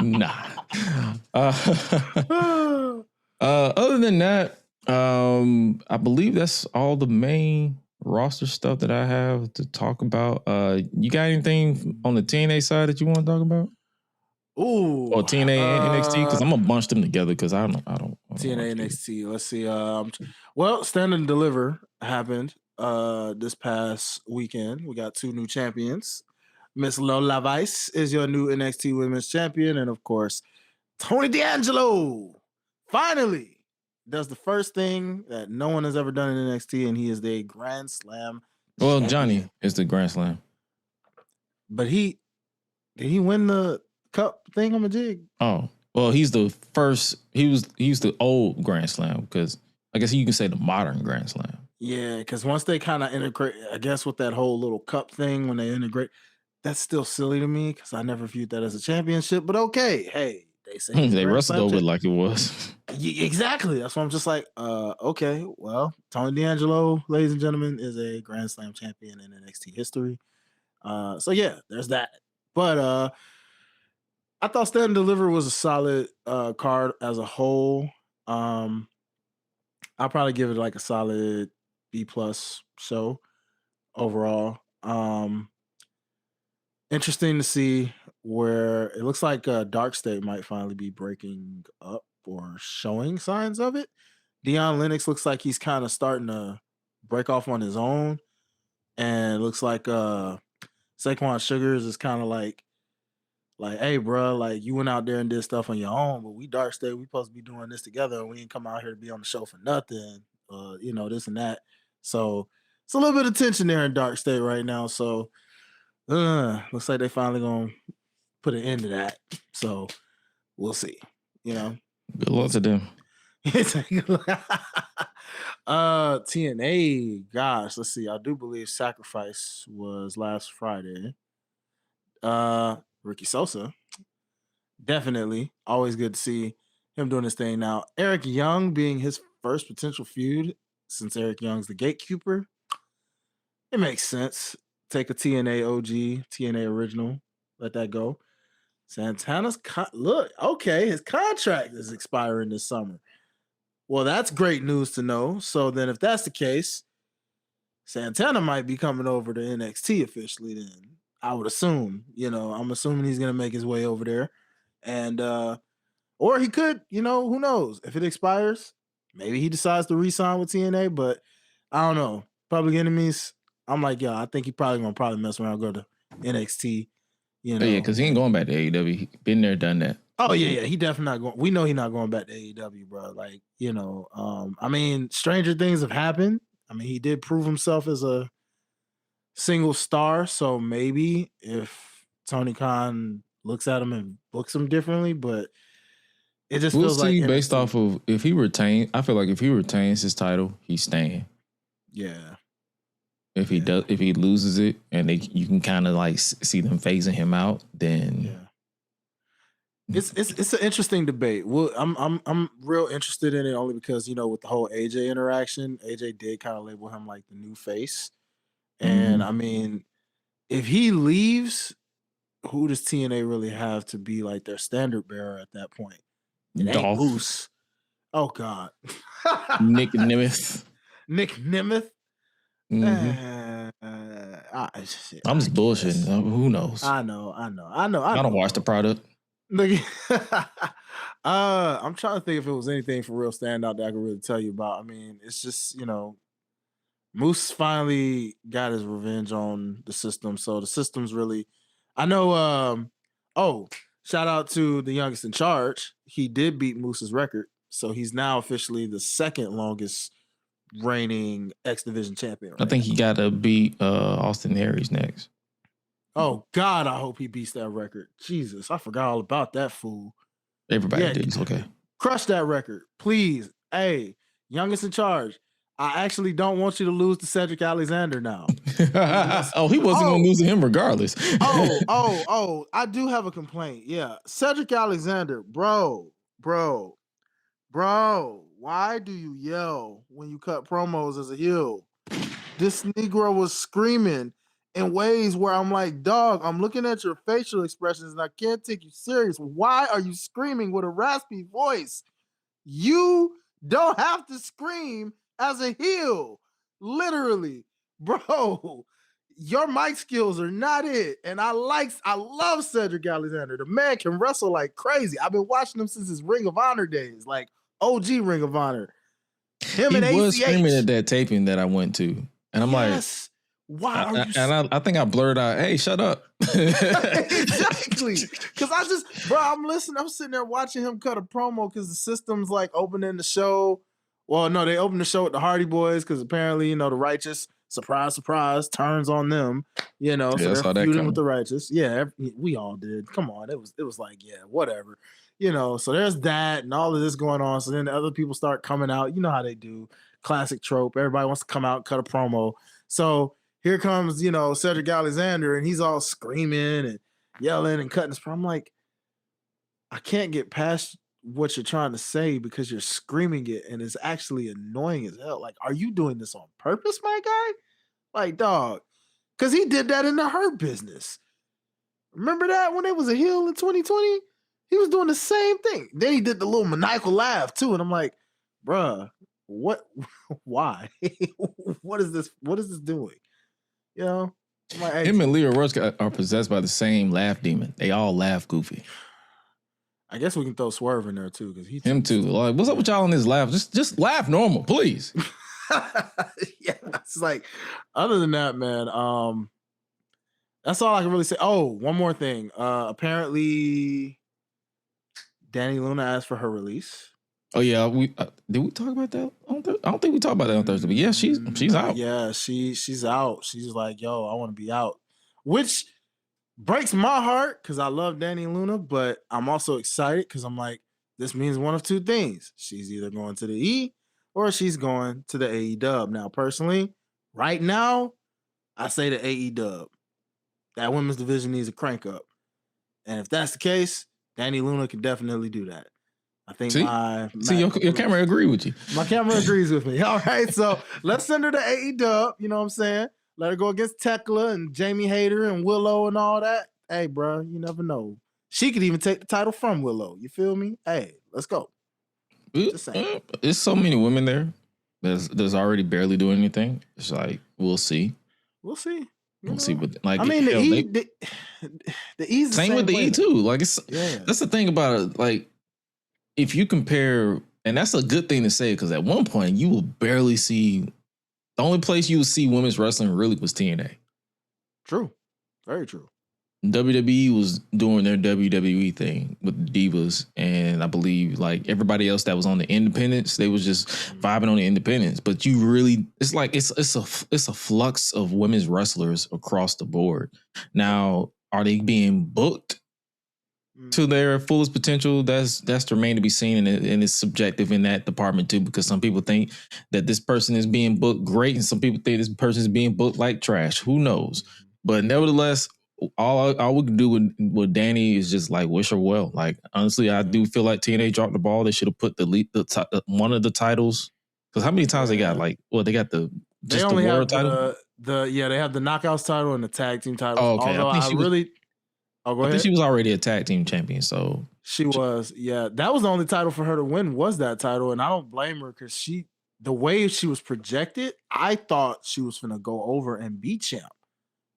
Nah. Other than that, I believe that's all the main roster stuff that I have to talk about. You got anything on the TNA side that you want to talk about? Ooh, or TNA and NXT? Because I'm gonna bunch them together because I don't TNA NXT. Let's see. Well, Stand and Deliver happened this past weekend. We got 2 new champions. Miss Lola Vice is your new NXT Women's Champion, and of course, Tony D'Angelo finally does the first thing that no one has ever done in NXT, and he is the Grand Slam. Well, champion. Johnny is the Grand Slam, but did he win the cup thing on the jig? Oh, well, he's the first. He was the old Grand Slam, because I guess you can say the modern Grand Slam. Yeah, because once they kind of integrate, I guess with that whole little cup thing, when they integrate, that's still silly to me because I never viewed that as a championship. But okay, hey, they say they wrestled over it like it was. Exactly. That's why I'm just like, okay, well, Tony D'Angelo, ladies and gentlemen, is a Grand Slam champion in NXT history. So yeah, there's that. But I thought Stand and Deliver was a solid card as a whole. I'll probably give it like a solid B+ show overall. Interesting to see where it looks like Dark State might finally be breaking up or showing signs of it. Deion Lennox looks like he's kind of starting to break off on his own, and it looks like Saquon Sugars is kind of like Like, hey, bro, like you went out there and did stuff on your own, but we Dark State, we supposed to be doing this together, and we ain't come out here to be on the show for nothing. This and that. So it's a little bit of tension there in Dark State right now. So looks like they finally gonna put an end to that. So we'll see. Good luck to them. TNA, gosh, let's see. I do believe Sacrifice was last Friday. Ricky Sosa, definitely always good to see him doing his thing. Now, Eric Young being his first potential feud, since Eric Young's the gatekeeper, it makes sense. Take a TNA OG, TNA original, let that go. Santana's his contract is expiring this summer. Well, that's great news to know. So then if that's the case, Santana might be coming over to NXT officially then. I would assume, I'm assuming he's going to make his way over there. And, or he could, who knows? If it expires, maybe he decides to re-sign with TNA, but I don't know. Public Enemies, I'm like, I think he probably going to mess around, go to NXT, Yeah, because he ain't going back to AEW. He been there, done that. Oh, yeah. He definitely not going. We know he's not going back to AEW, bro. Like, stranger things have happened. He did prove himself as a single star, so maybe if Tony Khan looks at him and books him differently, but it just feels like based off of if he retains. I feel like if he retains his title, he's staying. Yeah. If he loses it, and you can kind of like see them phasing him out, then it's an interesting debate. Well, I'm real interested in it only because with the whole AJ interaction, AJ did kind of label him like the new face. And if he leaves, who does TNA really have to be like their standard bearer at that point? It ain't Moose. Oh God. Nick Nemeth. Nick Nemeth. Mm-hmm. I'm just bullshitting. Who knows? I know. I don't watch the product. I'm trying to think if it was anything for real standout that I could really tell you about. It's just Moose finally got his revenge on the system. So the system's really, I know, shout out to the youngest in charge. He did beat Moose's record. So he's now officially the second longest reigning X Division champion. I think he got to beat Austin Aries next. Oh, God, I hope he beats that record. Jesus, I forgot all about that fool. Everybody did. It's okay. Crush that record, please. Hey, youngest in charge. I actually don't want you to lose to Cedric Alexander now. He wasn't going to lose to him regardless. I do have a complaint. Yeah. Cedric Alexander, bro. Why do you yell when you cut promos as a heel? This Negro was screaming in ways where I'm like, dog, I'm looking at your facial expressions and I can't take you serious. Why are you screaming with a raspy voice? You don't have to scream as a heel. Literally. Bro, your mic skills are not it. And I love Cedric Alexander. The man can wrestle like crazy. I've been watching him since his Ring of Honor days, like OG Ring of Honor. He was screaming at that taping that I went to. And I'm like, why are you? And I think I blurred out, "Hey, shut up." Exactly. Because I'm listening. I'm sitting there watching him cut a promo because the system's like opening the show. Well, no, they opened the show with the Hardy Boys because apparently, the Righteous, surprise, turns on them. So they're feuding with the Righteous. Yeah, we all did. Come on, it was like, yeah, whatever. So there's that and all of this going on. So then the other people start coming out. You know how they do. Classic trope. Everybody wants to come out and cut a promo. So here comes, Cedric Alexander, and he's all screaming and yelling and cutting his promo. I'm like, I can't get past what you're trying to say because you're screaming it, and it's actually annoying as hell. Like, are you doing this on purpose, my guy? Like, dog. Because he did that in the Hurt Business. Remember that when it was a heel in 2020? He was doing the same thing. Then he did the little maniacal laugh, too. And I'm like, bruh, what? Why? What is this? What is this doing? I'm like, hey, him and Leo Rush are possessed by the same laugh demon. They all laugh goofy. I guess we can throw Swerve in there too, because him too. Like, what's up with y'all on this laugh? Just laugh normal, please. Yeah, it's like, other than that, man. That's all I can really say. Oh, one more thing. Apparently, Danny Luna asked for her release. Oh yeah, we did we talk about that on Thursday? I don't think we talked about that on Thursday, but yeah, she's out. Yeah, she's out. She's like, yo, I want to be out, which breaks my heart because I love Danny Luna, but I'm also excited because I'm like, this means one of two things: she's either going to the E or she's going to the AEW. Now, personally, right now, I say the AEW. That women's division needs a crank up, and if that's the case, Danny Luna can definitely do that. I think your camera agree with you. My camera agrees with me. All right, so let's send her to AEW. You know what I'm saying? Let her go against Tekla and Jamie Hayter and Willow and all that. Hey, bro, you never know. She could even take the title from Willow. You feel me? Hey, let's go. Just saying. There's so many women there that's already barely doing anything. It's like we'll see. We'll see. We'll see, but like I mean, the E's same with the E too. Like it's that's the thing about it. Like if you compare, and that's a good thing to say because at one point you will barely see. The only place you would see women's wrestling really was TNA. True, very true. WWE was doing their WWE thing with the divas, and I believe like everybody else that was on the independents, they was just vibing on the independents. But you really, it's like it's a flux of women's wrestlers across the board. Now, are they being booked to their fullest potential? That's to remain to be seen, and it's subjective in that department too, because some people think that this person is being booked great, and some people think this person is being booked like trash. Who knows? But nevertheless, all we can do with Danny is just like wish her well. Like honestly, I do feel like TNA dropped the ball. They should have put one of the titles, because how many times they got? Like, well, they got the world title. They have the knockouts title and the tag team title. Oh, okay. Although I think she was already a tag team champion, so she was. Yeah, that was the only title for her to win was that title, and I don't blame her because the way she was projected, I thought she was gonna go over and be champ.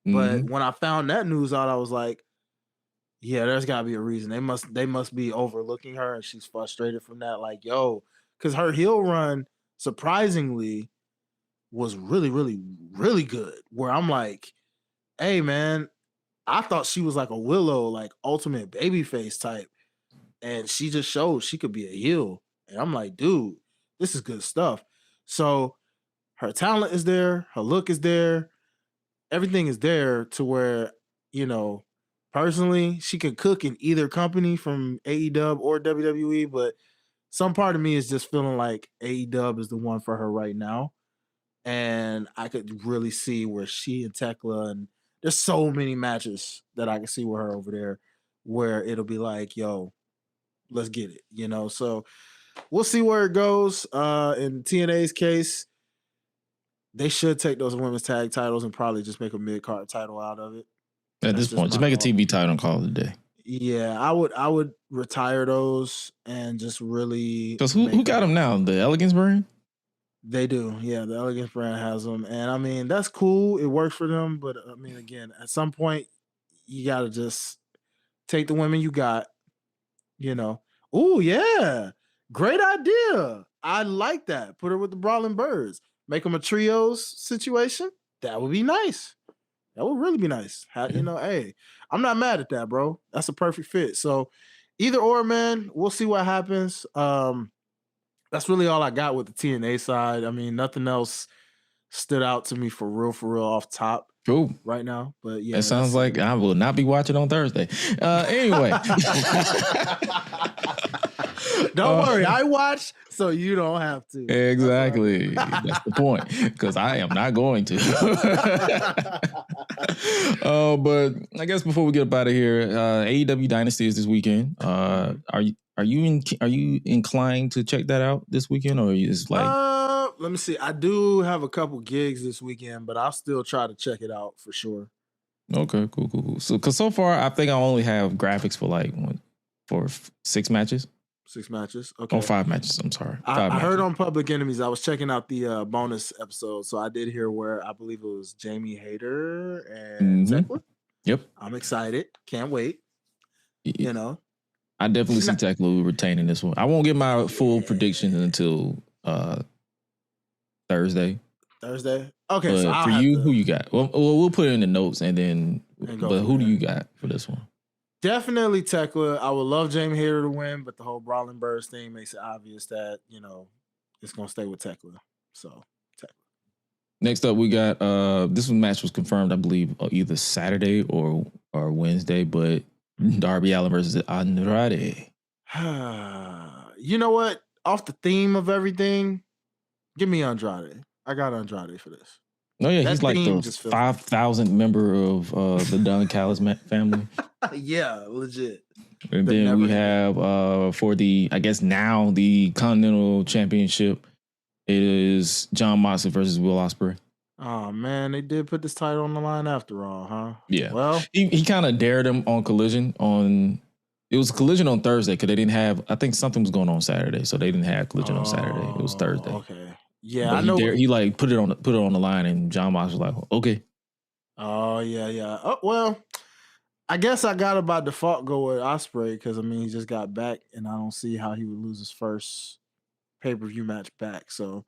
But when I found that news out, I was like, yeah, there's gotta be a reason. They must be overlooking her, and she's frustrated from that. Like, yo, because her heel run surprisingly was really, really, really good. Where I'm like, hey man, I thought she was like a Willow, like ultimate babyface type, and she just showed she could be a heel. And I'm like, dude, this is good stuff. So her talent is there, her look is there. Everything is there to where, personally, she can cook in either company from AEW or WWE, but some part of me is just feeling like AEW is the one for her right now. And I could really see where she and Tekla, and there's so many matches that I can see with her over there where it'll be like, yo, let's get it, So we'll see where it goes. In TNA's case, they should take those women's tag titles and probably just make a mid-card title out of it. At this point, just make a TV title and call it a day. Yeah, I would retire those and just really. Because who got them now? The Elegance brand? They do. Yeah, the Elegance brand has them. And I mean, that's cool. It works for them. But I mean, again, at some point, you got to just take the women you got, Oh, yeah. Great idea. I like that. Put her with the Brawling Birds. Make them a trios situation. That would be nice. That would really be nice. Hey, I'm not mad at that, bro. That's a perfect fit. So either or, man, we'll see what happens. That's really all I got with the TNA side. I mean, nothing else stood out to me for real off top. Cool. Right now. But yeah. That sounds like I will not be watching on Thursday. Anyway. Don't worry, I watch, so you don't have to. Exactly. That's the point, because I am not going to. But I guess before we get up out of here, AEW Dynasty is this weekend. Are you inclined to check that out this weekend, or is like? Let me see. I do have a couple gigs this weekend, but I'll still try to check it out for sure. Okay, cool. So, because so far I think I only have graphics for 6 matches. 6 matches. Okay. Oh, 5 matches. I'm sorry. I heard on Public Enemies. I was checking out the bonus episode, so I did hear where I believe it was Jamie Hayter and Tekla. Yep. I'm excited. Can't wait. I definitely see Tekla retaining this one. I won't get my full predictions until Thursday. Okay. But so for you, who you got? Well, we'll put it in the notes, and then But who do you got for this one? Definitely Tekla. I would love Jamie Hayter to win, but the whole Brawling Birds thing makes it obvious that, it's going to stay with Tekla. So, Tekla. Next up, we got this match was confirmed, I believe, either Saturday or Wednesday, but Darby Allin versus Andrade. You know what? Off the theme of everything, give me Andrade. I got Andrade for this. Oh yeah, That he's like theme the just feels 5,000th member of the Don Callis family. Yeah, legit. And then we have for the, I guess now the Continental Championship, it is Jon Moxley versus Will Ospreay. Oh man, they did put this title on the line after all, huh? Yeah. Well, he kind of dared him on Collision on. It was Collision on Thursday because they didn't have. I think something was going on Saturday, so they didn't have Collision on Saturday. It was Thursday. Okay. Yeah, but I know. He like put it on the line, and Jon Moxley was like, okay. Oh yeah. Oh, well, I guess I got to by default go with Ospreay because he just got back, and I don't see how he would lose his first pay-per-view match back. So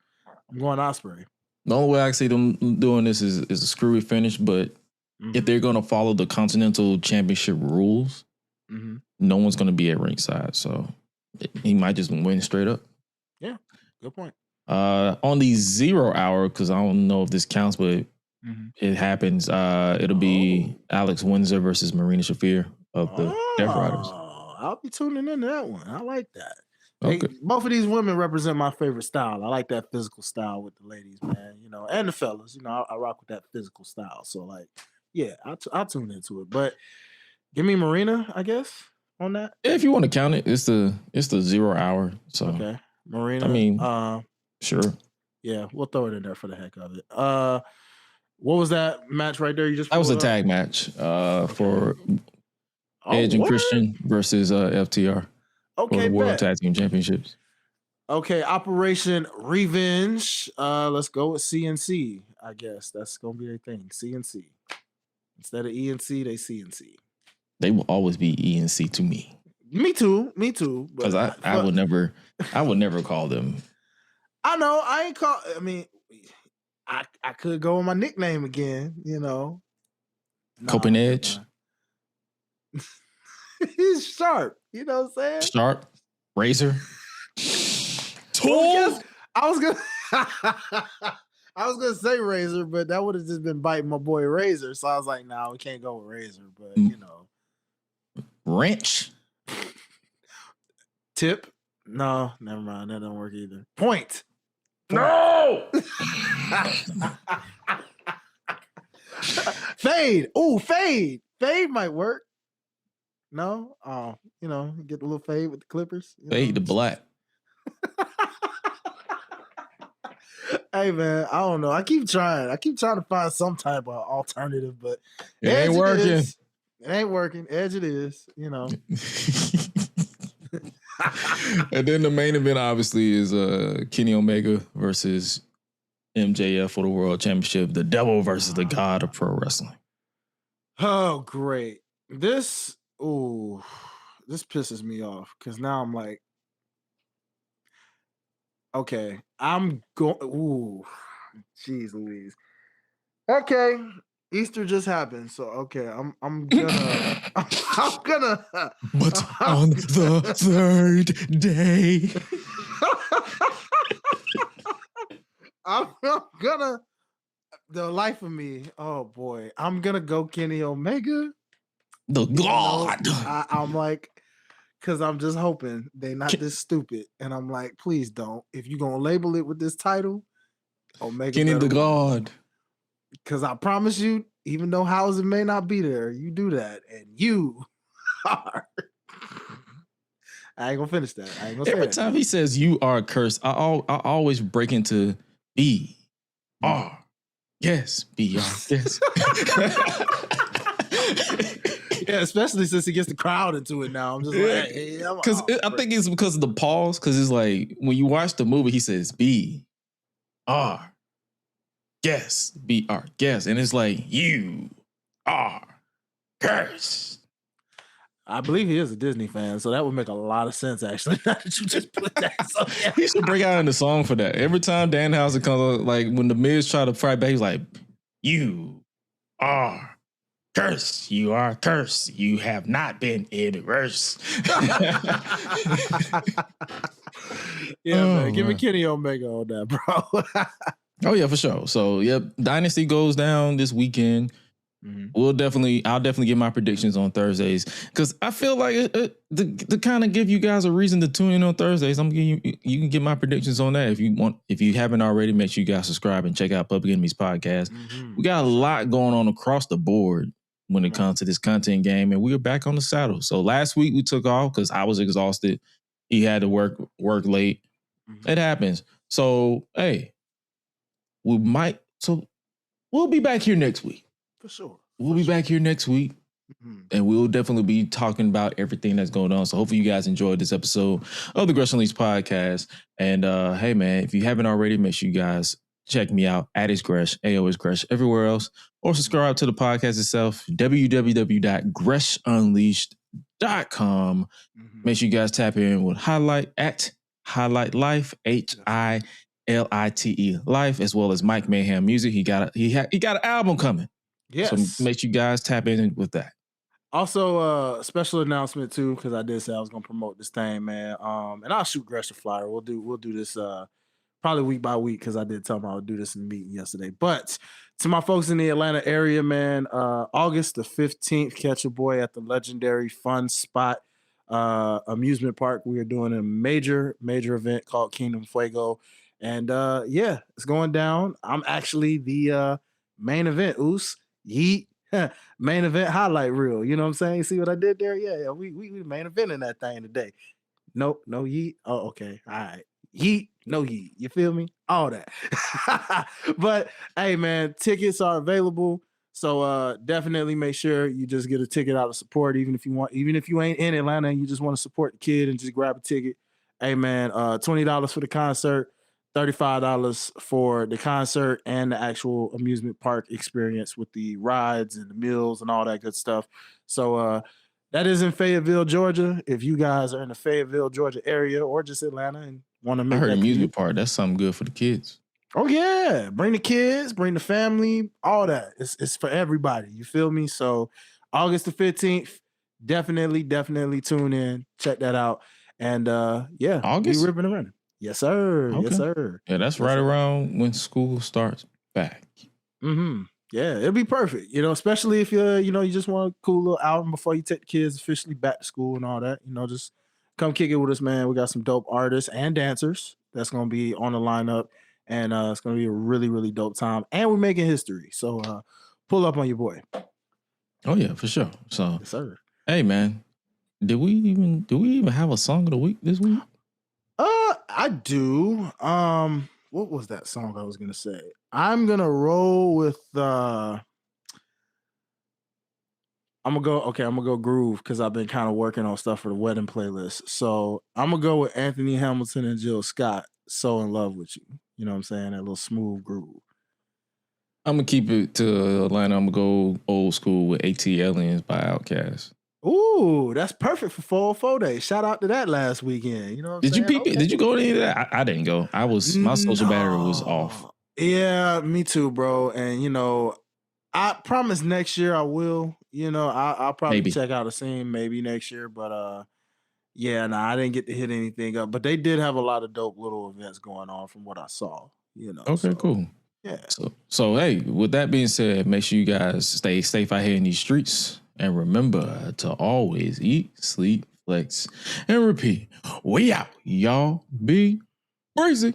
I'm going Ospreay. The only way I see them doing this is a screwy finish, but if they're going to follow the Continental Championship rules, no one's going to be at ringside. So he might just win straight up. Yeah, good point. On the 0 hour, because I don't know if this counts, but it happens. It'll be Alex Windsor versus Marina Shafir of the Death Riders. I'll be tuning into that one. I like that. Okay. Both of these women represent my favorite style. I like that physical style with the ladies, man. And the fellas. I rock with that physical style. So, yeah, I'll tune into it. But give me Marina, I guess, on that. If you want to count it, it's the 0 hour. So okay, Marina. Sure. Yeah, we'll throw it in there for the heck of it. What was that match right there? That was a tag match for Edge and Christian versus FTR. Okay, for the World Tag Team Championships. Okay, Operation Revenge. Let's go with CNC. I guess that's gonna be their thing. CNC instead of ENC, they CNC. They will always be ENC to me. Me too. Because I would never call them. I know. I ain't call. I could go with my nickname again. Coping Edge. He's sharp. You know what I'm saying? Sharp. Razor. Tool. I was gonna say Razor, but that would have just been biting my boy Razor. So I was like, nah, we can't go with Razor. But Wrench. Tip. No, never mind. That don't work either. Point. No. Fade. Ooh, fade. Fade might work. No? Get a little fade with the Clippers. Fade to black. Hey man, I don't know. I keep trying to find some type of alternative, but it ain't working. It ain't working. Edge it is, And then the main event obviously is Kenny Omega versus MJF for the World Championship. The Devil versus the God of Pro Wrestling. Oh, great. This pisses me off because now I'm like, okay, I'm going. Ooh, jeez Louise. Okay, Easter just happened, so okay, I'm gonna. But on the third day, I'm gonna. The life of me, oh boy, I'm gonna go Kenny Omega. The God. I'm like, because I'm just hoping they're not this stupid. And I'm like, please don't. If you're going to label it with this title, Omega. Kenny the God. Because I promise you, even though Hausen may not be there, you do that. And you are. I ain't going to finish that. I ain't gonna Every time he says you are cursed, I always break into B-R. Yes, B-R. Yes. Yeah, especially since he gets the crowd into it now. I'm just like, hey, because I think it's because of the pause. Because it's like when you watch the movie, he says B-R. Yes, B-R. Yes, and it's like you are cursed. I believe he is a Disney fan, so that would make a lot of sense, actually. Now that you just put that. So, yeah. He should break out in the song for that. Every time Danhausen comes, like when the Miz try to fight back, he's like, "You are Cursed. You are cursed. You have not been in reverse. Man. Give me man. Kenny Omega on that, bro. Oh yeah, for sure. So yep, Dynasty goes down this weekend. I'll definitely get my predictions on Thursdays because I feel like to kind of give you guys a reason to tune in on Thursdays. I'm giving you can get my predictions on that if you want. If you haven't already, make sure you guys subscribe and check out Public Enemies Podcast. We got a lot going on across the board when it comes to this content game, and we are back on the saddle. So last week we took off because I was exhausted. He had to work late. It happens. So hey, we'll be back here next week. For sure. We'll be back here next week, and we'll definitely be talking about everything that's going on. So hopefully you guys enjoyed this episode of the Gresh Unleashed podcast. And hey, man, if you haven't already, make sure you guys check me out at It's Gresh, AO is Gresh, everywhere else, or subscribe to the podcast itself, www.greshunleashed.com. Make sure you guys tap in with Highlight at Highlight Life, HILITE Life, as well as Mike Mayhem Music. He got an album coming. Yes. So make sure you guys tap in with that. Also, special announcement too, because I did say I was gonna promote this thing, man. And I'll shoot Gresh a flyer. We'll do this probably week by week because I did tell them I would do this in the meeting yesterday. But to my folks in the Atlanta area, man, August the 15th, catch your boy at the legendary Fun Spot amusement park. We are doing a major event called Kingdom Fuego. And it's going down. I'm actually the main event, Oos. Yeet. Main event highlight reel. You know what I'm saying? See what I did there? Yeah. We main eventing that thing today. Nope, no yeet. Oh, okay. All right. Yeet, no yeet. You feel me? All that. But hey, man, tickets are available. So definitely make sure you just get a ticket out of support, even if you ain't in Atlanta and you just want to support the kid and just grab a ticket. Hey, man, $20 for the concert. $35 for the concert and the actual amusement park experience with the rides and the meals and all that good stuff. So that is in Fayetteville, Georgia. If you guys are in the Fayetteville, Georgia area or just Atlanta and want to make I heard that amusement park, that's something good for the kids. Oh yeah, bring the kids, bring the family, all that. It's for everybody. You feel me? So August the 15th, definitely tune in, check that out, and August, be ripping and running. Yes, sir. Okay. Yes, sir. Yeah, that's right around when school starts back. Yeah, it'll be perfect. Especially if you just want a cool little album before you take the kids officially back to school and all that. Just come kick it with us, man. We got some dope artists and dancers that's gonna be on the lineup, and it's gonna be a really, really dope time. And we're making history. So pull up on your boy. Oh yeah, for sure. So Yes, sir. Hey man, did we even have a song of the week this week? I do. What was that song I was gonna say? I'm gonna roll with I'm gonna go groove because I've been kind of working on stuff for the wedding playlist. So I'm gonna go with Anthony Hamilton and Jill Scott, So in Love with You. You know what I'm saying? That little smooth groove. I'm gonna keep it to Atlanta. I'm gonna go old school with AT Aliens by Outkast. Ooh, that's perfect for 404 Day. Shout out to that last weekend. You know what I'm Did saying? you peep it? Did you go to any of that? I didn't go. My social battery was off. Yeah, me too, bro. And I promise next year I will. I'll probably check out a scene maybe next year. But I didn't get to hit anything up. But they did have a lot of dope little events going on from what I saw. Okay, cool. Yeah. So hey, with that being said, make sure you guys stay safe out here in these streets. And remember to always eat, sleep, flex, and repeat. We out. Y'all be crazy.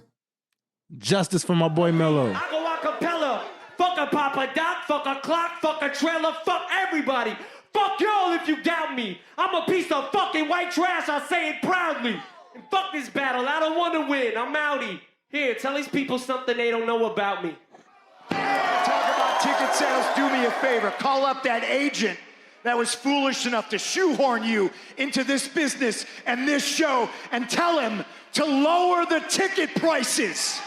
Justice for my boy Mello. I go a cappella. Fuck a Papa Doc, fuck a clock, fuck a trailer, fuck everybody. Fuck y'all if you doubt me. I'm a piece of fucking white trash, I say it proudly. And fuck this battle, I don't want to win, I'm outie. Here, tell these people something they don't know about me. Talk about ticket sales, do me a favor. Call up that agent that was foolish enough to shoehorn you into this business and this show and tell him to lower the ticket prices.